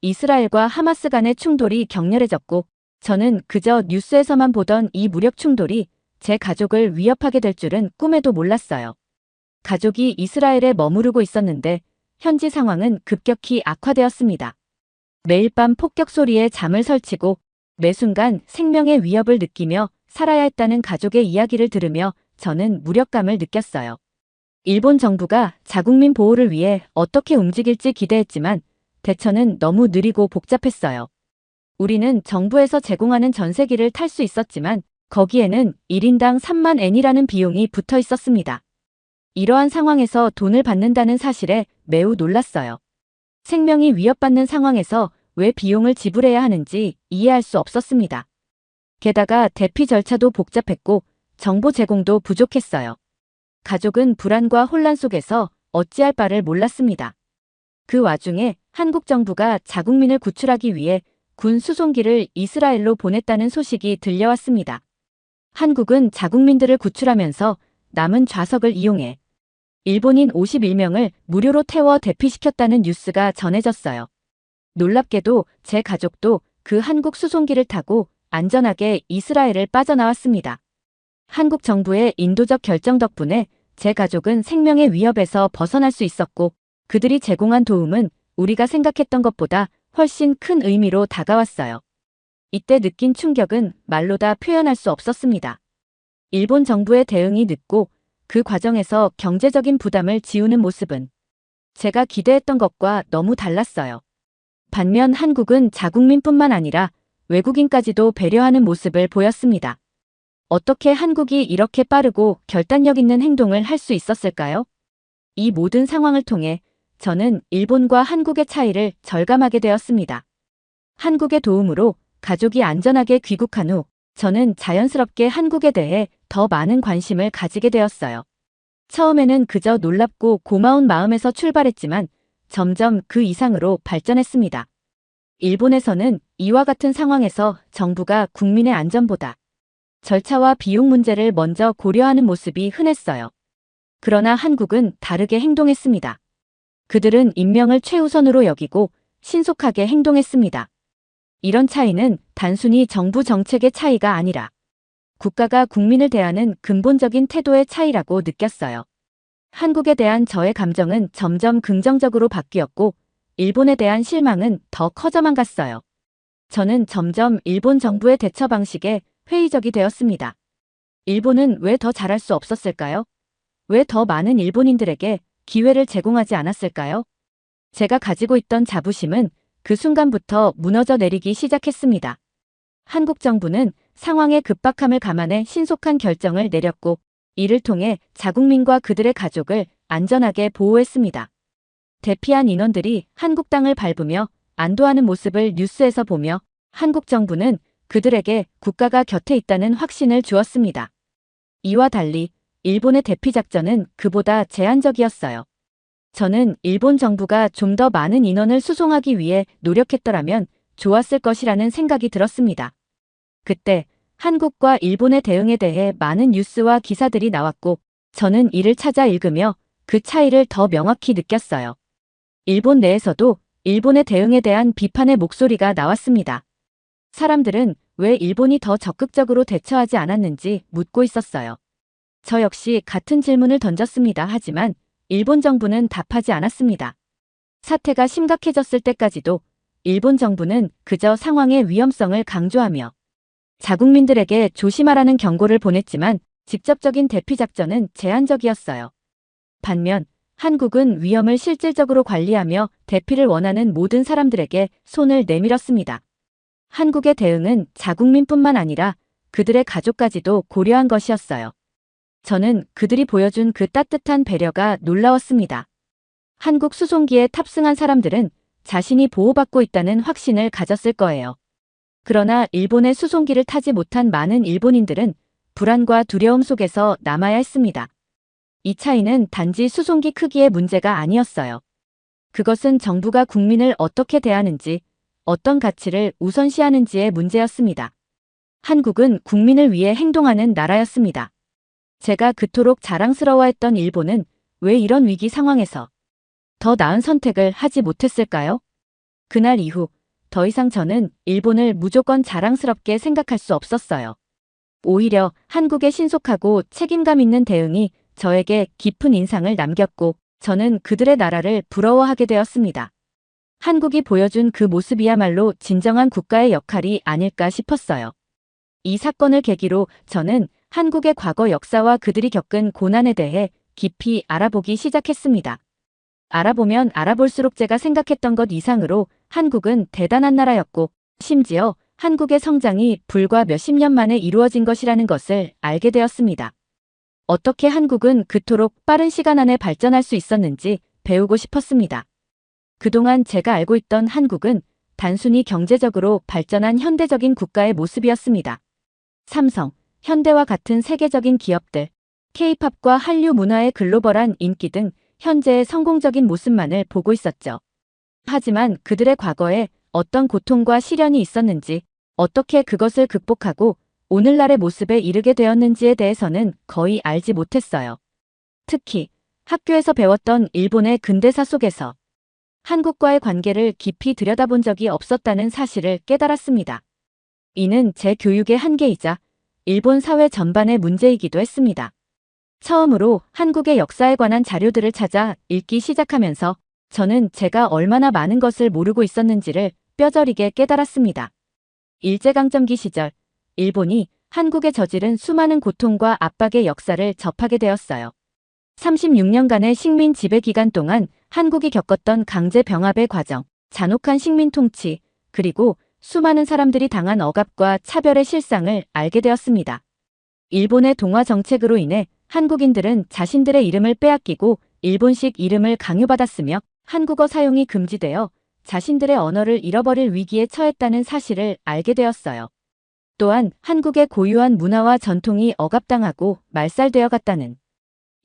이스라엘과 하마스 간의 충돌이 격렬해졌고 저는 그저 뉴스에서만 보던 이 무력 충돌이 제 가족을 위협하게 될 줄은 꿈에도 몰랐어요. 가족이 이스라엘에 머무르고 있었는데 현지 상황은 급격히 악화되었습니다. 매일 밤 폭격 소리에 잠을 설치고 매 순간 생명의 위협을 느끼며 살아야 했다는 가족의 이야기를 들으며 저는 무력감을 느꼈어요. 일본 정부가 자국민 보호를 위해 어떻게 움직일지 기대했지만 대처는 너무 느리고 복잡했어요. 우리는 정부에서 제공하는 전세기를 탈 수 있었지만 거기에는 1인당 3만 엔이라는 비용이 붙어 있었습니다. 이러한 상황에서 돈을 받는다는 사실에 매우 놀랐어요. 생명이 위협받는 상황에서 왜 비용을 지불해야 하는지 이해할 수 없었습니다. 게다가 대피 절차도 복잡했고 정보 제공도 부족했어요. 가족은 불안과 혼란 속에서 어찌할 바를 몰랐습니다. 그 와중에 한국 정부가 자국민을 구출하기 위해 군 수송기를 이스라엘로 보냈다는 소식이 들려왔습니다. 한국은 자국민들을 구출하면서 남은 좌석을 이용해 일본인 51명을 무료로 태워 대피시켰다는 뉴스가 전해졌어요. 놀랍게도 제 가족도 그 한국 수송기를 타고 안전하게 이스라엘을 빠져나왔습니다. 한국 정부의 인도적 결정 덕분에 제 가족은 생명의 위협에서 벗어날 수 있었고 그들이 제공한 도움은 우리가 생각했던 것보다 훨씬 큰 의미로 다가왔어요. 이때 느낀 충격은 말로 다 표현할 수 없었습니다. 일본 정부의 대응이 늦고 그 과정에서 경제적인 부담을 지우는 모습은 제가 기대했던 것과 너무 달랐어요. 반면 한국은 자국민뿐만 아니라 외국인까지도 배려하는 모습을 보였습니다. 어떻게 한국이 이렇게 빠르고 결단력 있는 행동을 할 수 있었을까요? 이 모든 상황을 통해 저는 일본과 한국의 차이를 절감하게 되었습니다. 한국의 도움으로 가족이 안전하게 귀국한 후 저는 자연스럽게 한국에 대해 더 많은 관심을 가지게 되었어요. 처음에는 그저 놀랍고 고마운 마음에서 출발했지만 점점 그 이상으로 발전했습니다. 일본에서는 이와 같은 상황에서 정부가 국민의 안전보다 절차와 비용 문제를 먼저 고려하는 모습이 흔했어요. 그러나 한국은 다르게 행동했습니다. 그들은 인명을 최우선으로 여기고 신속하게 행동했습니다. 이런 차이는 단순히 정부 정책의 차이가 아니라 국가가 국민을 대하는 근본적인 태도의 차이라고 느꼈어요. 한국에 대한 저의 감정은 점점 긍정적으로 바뀌었고 일본에 대한 실망은 더 커져만 갔어요. 저는 점점 일본 정부의 대처 방식에 회의적이 되었습니다. 일본은 왜 더 잘할 수 없었을까요? 왜 더 많은 일본인들에게 기회를 제공하지 않았을까요? 제가 가지고 있던 자부심은 그 순간부터 무너져 내리기 시작했습니다. 한국 정부는 상황의 급박함을 감안해 신속한 결정을 내렸고 이를 통해 자국민과 그들의 가족을 안전하게 보호했습니다. 대피한 인원들이 한국 땅을 밟으며 안도하는 모습을 뉴스에서 보며 한국 정부는 그들에게 국가가 곁에 있다는 확신을 주었습니다. 이와 달리 일본의 대피 작전은 그보다 제한적이었어요. 저는 일본 정부가 좀 더 많은 인원을 수송하기 위해 노력했더라면 좋았을 것이라는 생각이 들었습니다. 그때 한국과 일본의 대응에 대해 많은 뉴스와 기사들이 나왔고 저는 이를 찾아 읽으며 그 차이를 더 명확히 느꼈어요. 일본 내에서도 일본의 대응에 대한 비판의 목소리가 나왔습니다. 사람들은 왜 일본이 더 적극적으로 대처하지 않았는지 묻고 있었어요. 저 역시 같은 질문을 던졌습니다. 하지만 일본 정부는 답하지 않았습니다. 사태가 심각해졌을 때까지도 일본 정부는 그저 상황의 위험성을 강조하며 자국민들에게 조심하라는 경고를 보냈지만 직접적인 대피 작전은 제한적이었어요. 반면 한국은 위험을 실질적으로 관리하며 대피를 원하는 모든 사람들에게 손을 내밀었습니다. 한국의 대응은 자국민뿐만 아니라 그들의 가족까지도 고려한 것이었어요. 저는 그들이 보여준 그 따뜻한 배려가 놀라웠습니다. 한국 수송기에 탑승한 사람들은 자신이 보호받고 있다는 확신을 가졌을 거예요. 그러나 일본의 수송기를 타지 못한 많은 일본인들은 불안과 두려움 속에서 남아야 했습니다. 이 차이는 단지 수송기 크기의 문제가 아니었어요. 그것은 정부가 국민을 어떻게 대하는지, 어떤 가치를 우선시하는지의 문제였습니다. 한국은 국민을 위해 행동하는 나라였습니다. 제가 그토록 자랑스러워했던 일본은 왜 이런 위기 상황에서 더 나은 선택을 하지 못했을까요? 그날 이후 더 이상 저는 일본을 무조건 자랑스럽게 생각할 수 없었어요. 오히려 한국의 신속하고 책임감 있는 대응이 저에게 깊은 인상을 남겼고 저는 그들의 나라를 부러워하게 되었습니다. 한국이 보여준 그 모습이야말로 진정한 국가의 역할이 아닐까 싶었어요. 이 사건을 계기로 저는 한국의 과거 역사와 그들이 겪은 고난에 대해 깊이 알아보기 시작했습니다. 알아보면 알아볼수록 제가 생각했던 것 이상으로 한국은 대단한 나라였고 심지어 한국의 성장이 불과 몇십 년 만에 이루어진 것이라는 것을 알게 되었습니다. 어떻게 한국은 그토록 빠른 시간 안에 발전할 수 있었는지 배우고 싶었습니다. 그동안 제가 알고 있던 한국은 단순히 경제적으로 발전한 현대적인 국가의 모습이었습니다. 삼성, 현대와 같은 세계적인 기업들, K-팝과 한류 문화의 글로벌한 인기 등 현재의 성공적인 모습만을 보고 있었죠. 하지만 그들의 과거에 어떤 고통과 시련이 있었는지, 어떻게 그것을 극복하고 오늘날의 모습에 이르게 되었는지에 대해서는 거의 알지 못했어요. 특히 학교에서 배웠던 일본의 근대사 속에서 한국과의 관계를 깊이 들여다본 적이 없었다는 사실을 깨달았습니다. 이는 제 교육의 한계이자 일본 사회 전반의 문제이기도 했습니다. 처음으로 한국의 역사에 관한 자료들을 찾아 읽기 시작하면서 저는 제가 얼마나 많은 것을 모르고 있었는지를 뼈저리게 깨달았습니다. 일제강점기 시절 일본이 한국에 저지른 수많은 고통과 압박의 역사를 접하게 되었어요. 36년간의 식민 지배 기간 동안 한국이 겪었던 강제 병합의 과정, 잔혹한 식민 통치, 그리고 수많은 사람들이 당한 억압과 차별의 실상을 알게 되었습니다. 일본의 동화 정책으로 인해 한국인들은 자신들의 이름을 빼앗기고 일본식 이름을 강요받았으며 한국어 사용이 금지되어 자신들의 언어를 잃어버릴 위기에 처했다는 사실을 알게 되었어요. 또한 한국의 고유한 문화와 전통이 억압당하고 말살되어 갔다는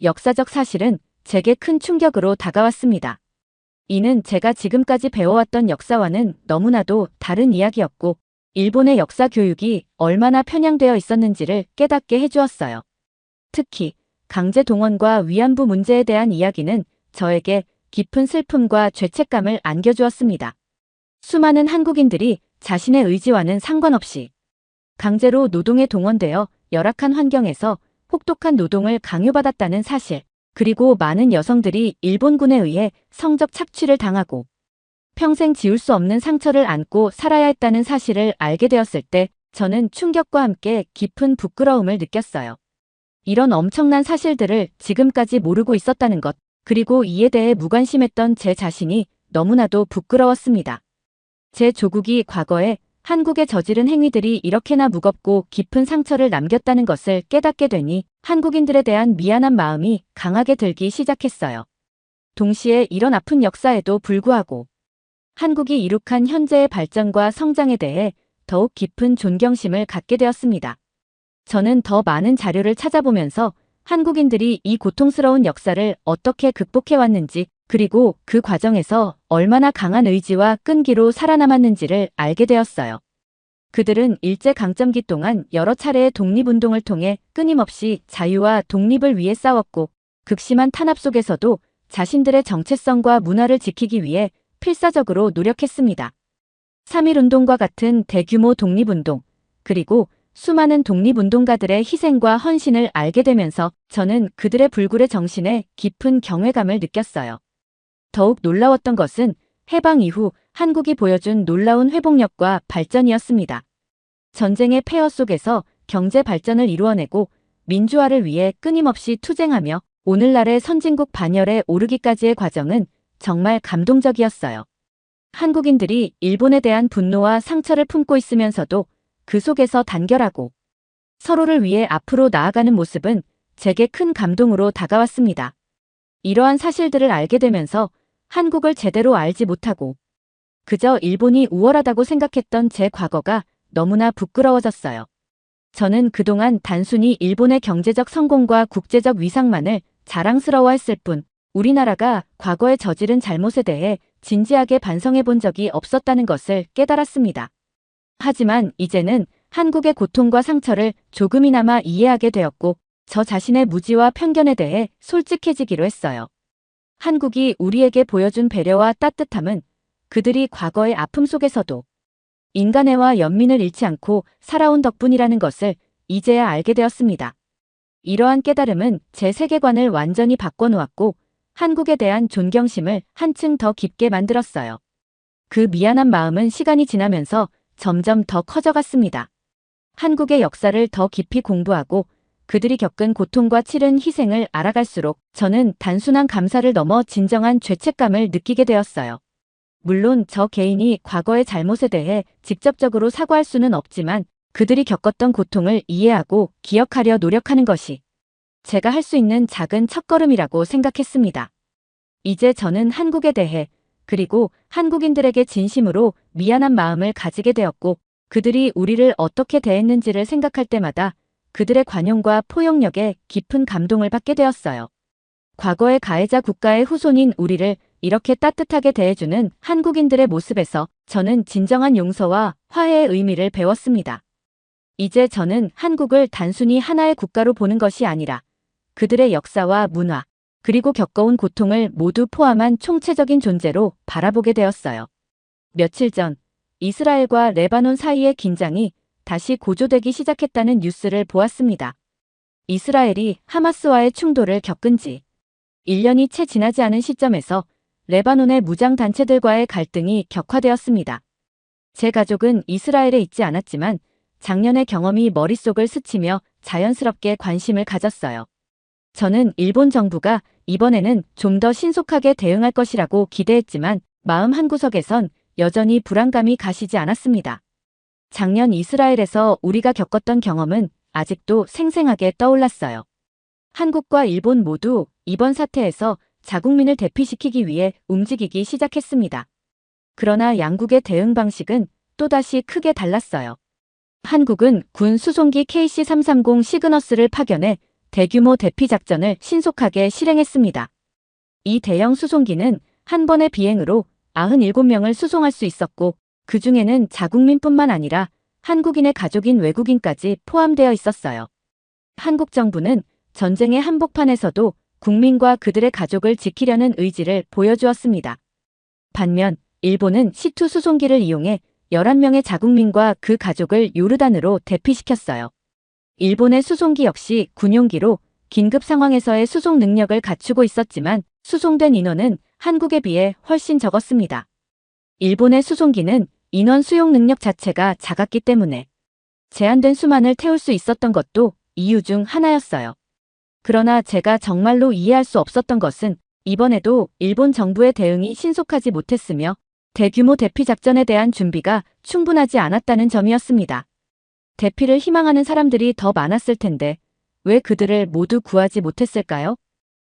역사적 사실은 제게 큰 충격으로 다가왔습니다. 이는 제가 지금까지 배워왔던 역사와는 너무나도 다른 이야기였고 일본의 역사 교육이 얼마나 편향되어 있었는지를 깨닫게 해주었어요. 특히 강제 동원과 위안부 문제에 대한 이야기는 저에게 깊은 슬픔과 죄책감을 안겨주었습니다. 수많은 한국인들이 자신의 의지와는 상관없이 강제로 노동에 동원되어 열악한 환경에서 혹독한 노동을 강요받았다는 사실, 그리고 많은 여성들이 일본군에 의해 성적 착취를 당하고 평생 지울 수 없는 상처를 안고 살아야 했다는 사실을 알게 되었을 때 저는 충격과 함께 깊은 부끄러움을 느꼈어요. 이런 엄청난 사실들을 지금까지 모르고 있었다는 것, 그리고 이에 대해 무관심했던 제 자신이 너무나도 부끄러웠습니다. 제 조국이 과거에 한국에 저지른 행위들이 이렇게나 무겁고 깊은 상처를 남겼다는 것을 깨닫게 되니 한국인들에 대한 미안한 마음이 강하게 들기 시작했어요. 동시에 이런 아픈 역사에도 불구하고 한국이 이룩한 현재의 발전과 성장에 대해 더욱 깊은 존경심을 갖게 되었습니다. 저는 더 많은 자료를 찾아보면서 한국인들이 이 고통스러운 역사를 어떻게 극복해왔는지, 그리고 그 과정에서 얼마나 강한 의지와 끈기로 살아남았는지를 알게 되었어요. 그들은 일제강점기 동안 여러 차례의 독립운동을 통해 끊임없이 자유와 독립을 위해 싸웠고 극심한 탄압 속에서도 자신들의 정체성과 문화를 지키기 위해 필사적으로 노력했습니다. 3.1운동과 같은 대규모 독립운동, 그리고 수많은 독립운동가들의 희생과 헌신을 알게 되면서 저는 그들의 불굴의 정신에 깊은 경외감을 느꼈어요. 더욱 놀라웠던 것은 해방 이후 한국이 보여준 놀라운 회복력과 발전이었습니다. 전쟁의 폐허 속에서 경제 발전을 이루어내고 민주화를 위해 끊임없이 투쟁하며 오늘날의 선진국 반열에 오르기까지의 과정은 정말 감동적이었어요. 한국인들이 일본에 대한 분노와 상처를 품고 있으면서도 그 속에서 단결하고 서로를 위해 앞으로 나아가는 모습은 제게 큰 감동으로 다가왔습니다. 이러한 사실들을 알게 되면서 한국을 제대로 알지 못하고 그저 일본이 우월하다고 생각했던 제 과거가 너무나 부끄러워졌어요. 저는 그동안 단순히 일본의 경제적 성공과 국제적 위상만을 자랑스러워했을 뿐 우리나라가 과거에 저지른 잘못에 대해 진지하게 반성해 본 적이 없었다는 것을 깨달았습니다. 하지만 이제는 한국의 고통과 상처를 조금이나마 이해하게 되었고 저 자신의 무지와 편견에 대해 솔직해지기로 했어요. 한국이 우리에게 보여준 배려와 따뜻함은 그들이 과거의 아픔 속에서도 인간애와 연민을 잃지 않고 살아온 덕분이라는 것을 이제야 알게 되었습니다. 이러한 깨달음은 제 세계관을 완전히 바꿔놓았고 한국에 대한 존경심을 한층 더 깊게 만들었어요. 그 미안한 마음은 시간이 지나면서 점점 더 커져갔습니다. 한국의 역사를 더 깊이 공부하고 그들이 겪은 고통과 치른 희생을 알아갈수록 저는 단순한 감사를 넘어 진정한 죄책감을 느끼게 되었어요. 물론 저 개인이 과거의 잘못에 대해 직접적으로 사과할 수는 없지만 그들이 겪었던 고통을 이해하고 기억하려 노력하는 것이 제가 할 수 있는 작은 첫걸음이라고 생각했습니다. 이제 저는 한국에 대해 그리고 한국인들에게 진심으로 미안한 마음을 가지게 되었고 그들이 우리를 어떻게 대했는지를 생각할 때마다 그들의 관용과 포용력에 깊은 감동을 받게 되었어요. 과거의 가해자 국가의 후손인 우리를 이렇게 따뜻하게 대해주는 한국인들의 모습에서 저는 진정한 용서와 화해의 의미를 배웠습니다. 이제 저는 한국을 단순히 하나의 국가로 보는 것이 아니라 그들의 역사와 문화, 그리고 겪어온 고통을 모두 포함한 총체적인 존재로 바라보게 되었어요. 며칠 전 이스라엘과 레바논 사이의 긴장이 다시 고조되기 시작했다는 뉴스를 보았습니다. 이스라엘이 하마스와의 충돌을 겪은 지 1년이 채 지나지 않은 시점에서 레바논의 무장단체들과의 갈등이 격화되었습니다. 제 가족은 이스라엘에 있지 않았지만 작년의 경험이 머릿속을 스치며 자연스럽게 관심을 가졌어요. 저는 일본 정부가 이번에는 좀 더 신속하게 대응할 것이라고 기대했지만 마음 한구석에선 여전히 불안감이 가시지 않았습니다. 작년 이스라엘에서 우리가 겪었던 경험은 아직도 생생하게 떠올랐어요. 한국과 일본 모두 이번 사태에서 자국민을 대피시키기 위해 움직이기 시작했습니다. 그러나 양국의 대응 방식은 또다시 크게 달랐어요. 한국은 군 수송기 KC-330 시그너스를 파견해 대규모 대피 작전을 신속하게 실행했습니다. 이 대형 수송기는 한 번의 비행으로 97명을 수송할 수 있었고 그 중에는 자국민뿐만 아니라 한국인의 가족인 외국인까지 포함되어 있었어요. 한국 정부는 전쟁의 한복판에서도 국민과 그들의 가족을 지키려는 의지를 보여주었습니다. 반면 일본은 C2 수송기를 이용해 11명의 자국민과 그 가족을 요르단으로 대피시켰어요. 일본의 수송기 역시 군용기로 긴급 상황에서의 수송 능력을 갖추고 있었지만 수송된 인원은 한국에 비해 훨씬 적었습니다. 일본의 수송기는 인원 수용 능력 자체가 작았기 때문에 제한된 수만을 태울 수 있었던 것도 이유 중 하나였어요. 그러나 제가 정말로 이해할 수 없었던 것은 이번에도 일본 정부의 대응이 신속하지 못했으며 대규모 대피 작전에 대한 준비가 충분하지 않았다는 점이었습니다. 대피를 희망하는 사람들이 더 많았을 텐데 왜 그들을 모두 구하지 못했을까요?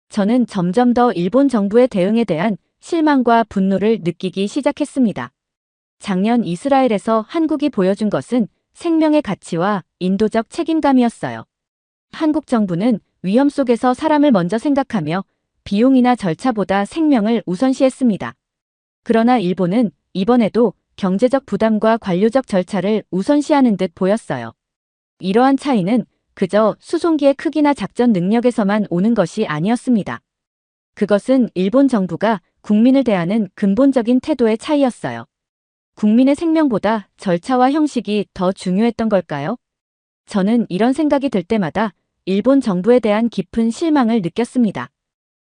저는 점점 더 일본 정부의 대응에 대한 실망과 분노를 느끼기 시작했습니다. 작년 이스라엘에서 한국이 보여준 것은 생명의 가치와 인도적 책임감이었어요. 한국 정부는 위험 속에서 사람을 먼저 생각하며 비용이나 절차보다 생명을 우선시했습니다. 그러나 일본은 이번에도 경제적 부담과 관료적 절차를 우선시하는 듯 보였어요. 이러한 차이는 그저 수송기의 크기나 작전 능력에서만 오는 것이 아니었습니다. 그것은 일본 정부가 국민을 대하는 근본적인 태도의 차이였어요. 국민의 생명보다 절차와 형식이 더 중요했던 걸까요? 저는 이런 생각이 들 때마다 일본 정부에 대한 깊은 실망을 느꼈습니다.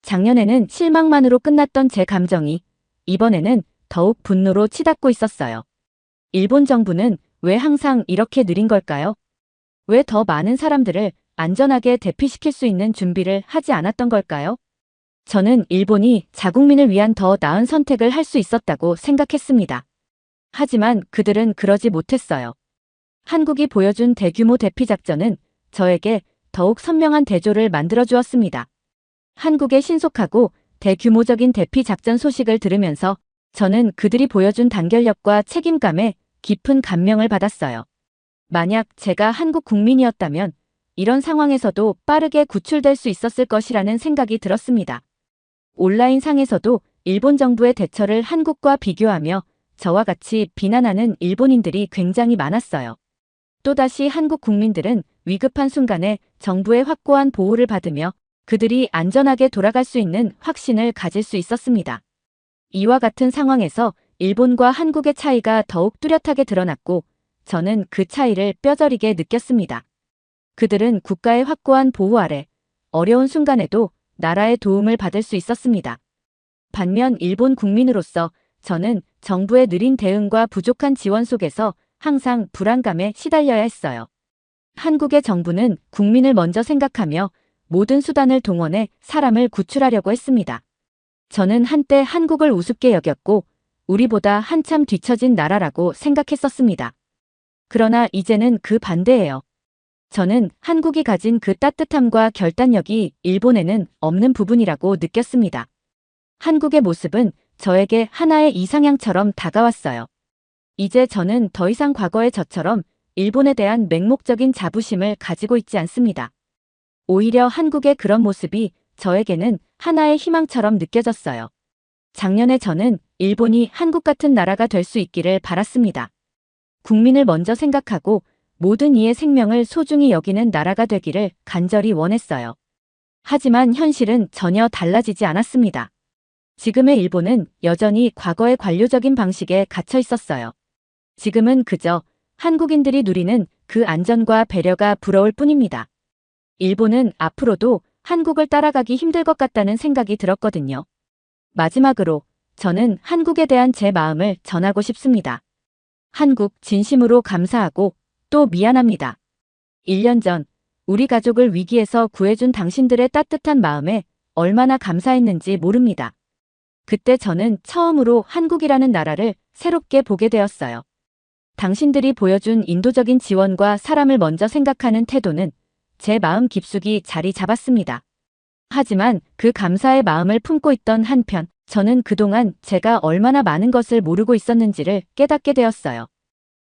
작년에는 실망만으로 끝났던 제 감정이 이번에는 더욱 분노로 치닫고 있었어요. 일본 정부는 왜 항상 이렇게 느린 걸까요? 왜 더 많은 사람들을 안전하게 대피시킬 수 있는 준비를 하지 않았던 걸까요? 저는 일본이 자국민을 위한 더 나은 선택을 할 수 있었다고 생각했습니다. 하지만 그들은 그러지 못했어요. 한국이 보여준 대규모 대피 작전은 저에게 더욱 선명한 대조를 만들어 주었습니다. 한국의 신속하고 대규모적인 대피 작전 소식을 들으면서 저는 그들이 보여준 단결력과 책임감에 깊은 감명을 받았어요. 만약 제가 한국 국민이었다면 이런 상황에서도 빠르게 구출될 수 있었을 것이라는 생각이 들었습니다. 온라인상에서도 일본 정부의 대처를 한국과 비교하며 저와 같이 비난하는 일본인들이 굉장히 많았어요. 또다시 한국 국민들은 위급한 순간에 정부의 확고한 보호를 받으며 그들이 안전하게 돌아갈 수 있는 확신을 가질 수 있었습니다. 이와 같은 상황에서 일본과 한국의 차이가 더욱 뚜렷하게 드러났고 저는 그 차이를 뼈저리게 느꼈습니다. 그들은 국가의 확고한 보호 아래 어려운 순간에도 나라의 도움을 받을 수 있었습니다. 반면 일본 국민으로서 저는 정부의 느린 대응과 부족한 지원 속에서 항상 불안감에 시달려야 했어요. 한국의 정부는 국민을 먼저 생각하며 모든 수단을 동원해 사람을 구출하려고 했습니다. 저는 한때 한국을 우습게 여겼고 우리보다 한참 뒤처진 나라라고 생각했었습니다. 그러나 이제는 그 반대예요. 저는 한국이 가진 그 따뜻함과 결단력이 일본에는 없는 부분이라고 느꼈습니다. 한국의 모습은 저에게 하나의 이상향처럼 다가왔어요. 이제 저는 더 이상 과거의 저처럼 일본에 대한 맹목적인 자부심을 가지고 있지 않습니다. 오히려 한국의 그런 모습이 저에게는 하나의 희망처럼 느껴졌어요. 작년에 저는 일본이 한국 같은 나라가 될 수 있기를 바랐습니다. 국민을 먼저 생각하고 모든 이의 생명을 소중히 여기는 나라가 되기를 간절히 원했어요. 하지만 현실은 전혀 달라지지 않았습니다. 지금의 일본은 여전히 과거의 관료적인 방식에 갇혀 있었어요. 지금은 그저 한국인들이 누리는 그 안전과 배려가 부러울 뿐입니다. 일본은 앞으로도 한국을 따라가기 힘들 것 같다는 생각이 들었거든요. 마지막으로 저는 한국에 대한 제 마음을 전하고 싶습니다. 한국 진심으로 감사하고 또 미안합니다. 1년 전 우리 가족을 위기에서 구해준 당신들의 따뜻한 마음에 얼마나 감사했는지 모릅니다. 그때 저는 처음으로 한국이라는 나라를 새롭게 보게 되었어요. 당신들이 보여준 인도적인 지원과 사람을 먼저 생각하는 태도는 제 마음 깊숙이 자리 잡았습니다. 하지만 그 감사의 마음을 품고 있던 한편, 저는 그동안 제가 얼마나 많은 것을 모르고 있었는지를 깨닫게 되었어요.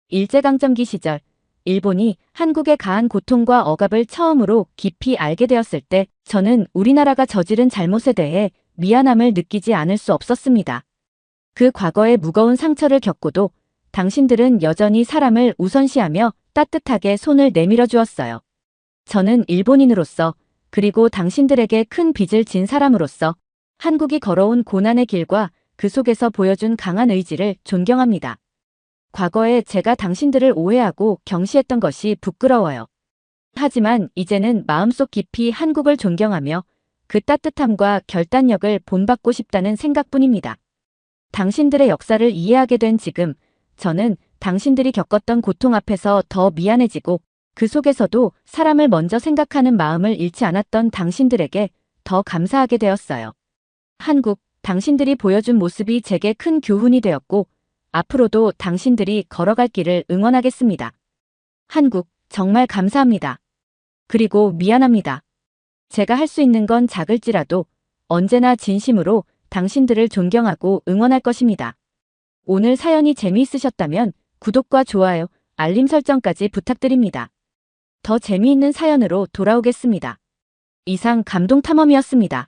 일제강점기 시절, 일본이 한국의 가한 고통과 억압을 처음으로 깊이 알게 되었을 때, 저는 우리나라가 저지른 잘못에 대해 미안함을 느끼지 않을 수 없었습니다. 그 과거의 무거운 상처를 겪고도 당신들은 여전히 사람을 우선시하며 따뜻하게 손을 내밀어 주었어요. 저는 일본인으로서, 그리고 당신들에게 큰 빚을 진 사람으로서 한국이 걸어온 고난의 길과 그 속에서 보여준 강한 의지를 존경합니다. 과거에 제가 당신들을 오해하고 경시했던 것이 부끄러워요. 하지만 이제는 마음속 깊이 한국을 존경하며 그 따뜻함과 결단력을 본받고 싶다는 생각뿐입니다. 당신들의 역사를 이해하게 된 지금, 저는 당신들이 겪었던 고통 앞에서 더 미안해지고 그 속에서도 사람을 먼저 생각하는 마음을 잃지 않았던 당신들에게 더 감사하게 되었어요. 한국, 당신들이 보여준 모습이 제게 큰 교훈이 되었고, 앞으로도 당신들이 걸어갈 길을 응원하겠습니다. 한국, 정말 감사합니다. 그리고 미안합니다. 제가 할 수 있는 건 작을지라도 언제나 진심으로 당신들을 존경하고 응원할 것입니다. 오늘 사연이 재미있으셨다면 구독과 좋아요, 알림 설정까지 부탁드립니다. 더 재미있는 사연으로 돌아오겠습니다. 이상 감동탐험이었습니다.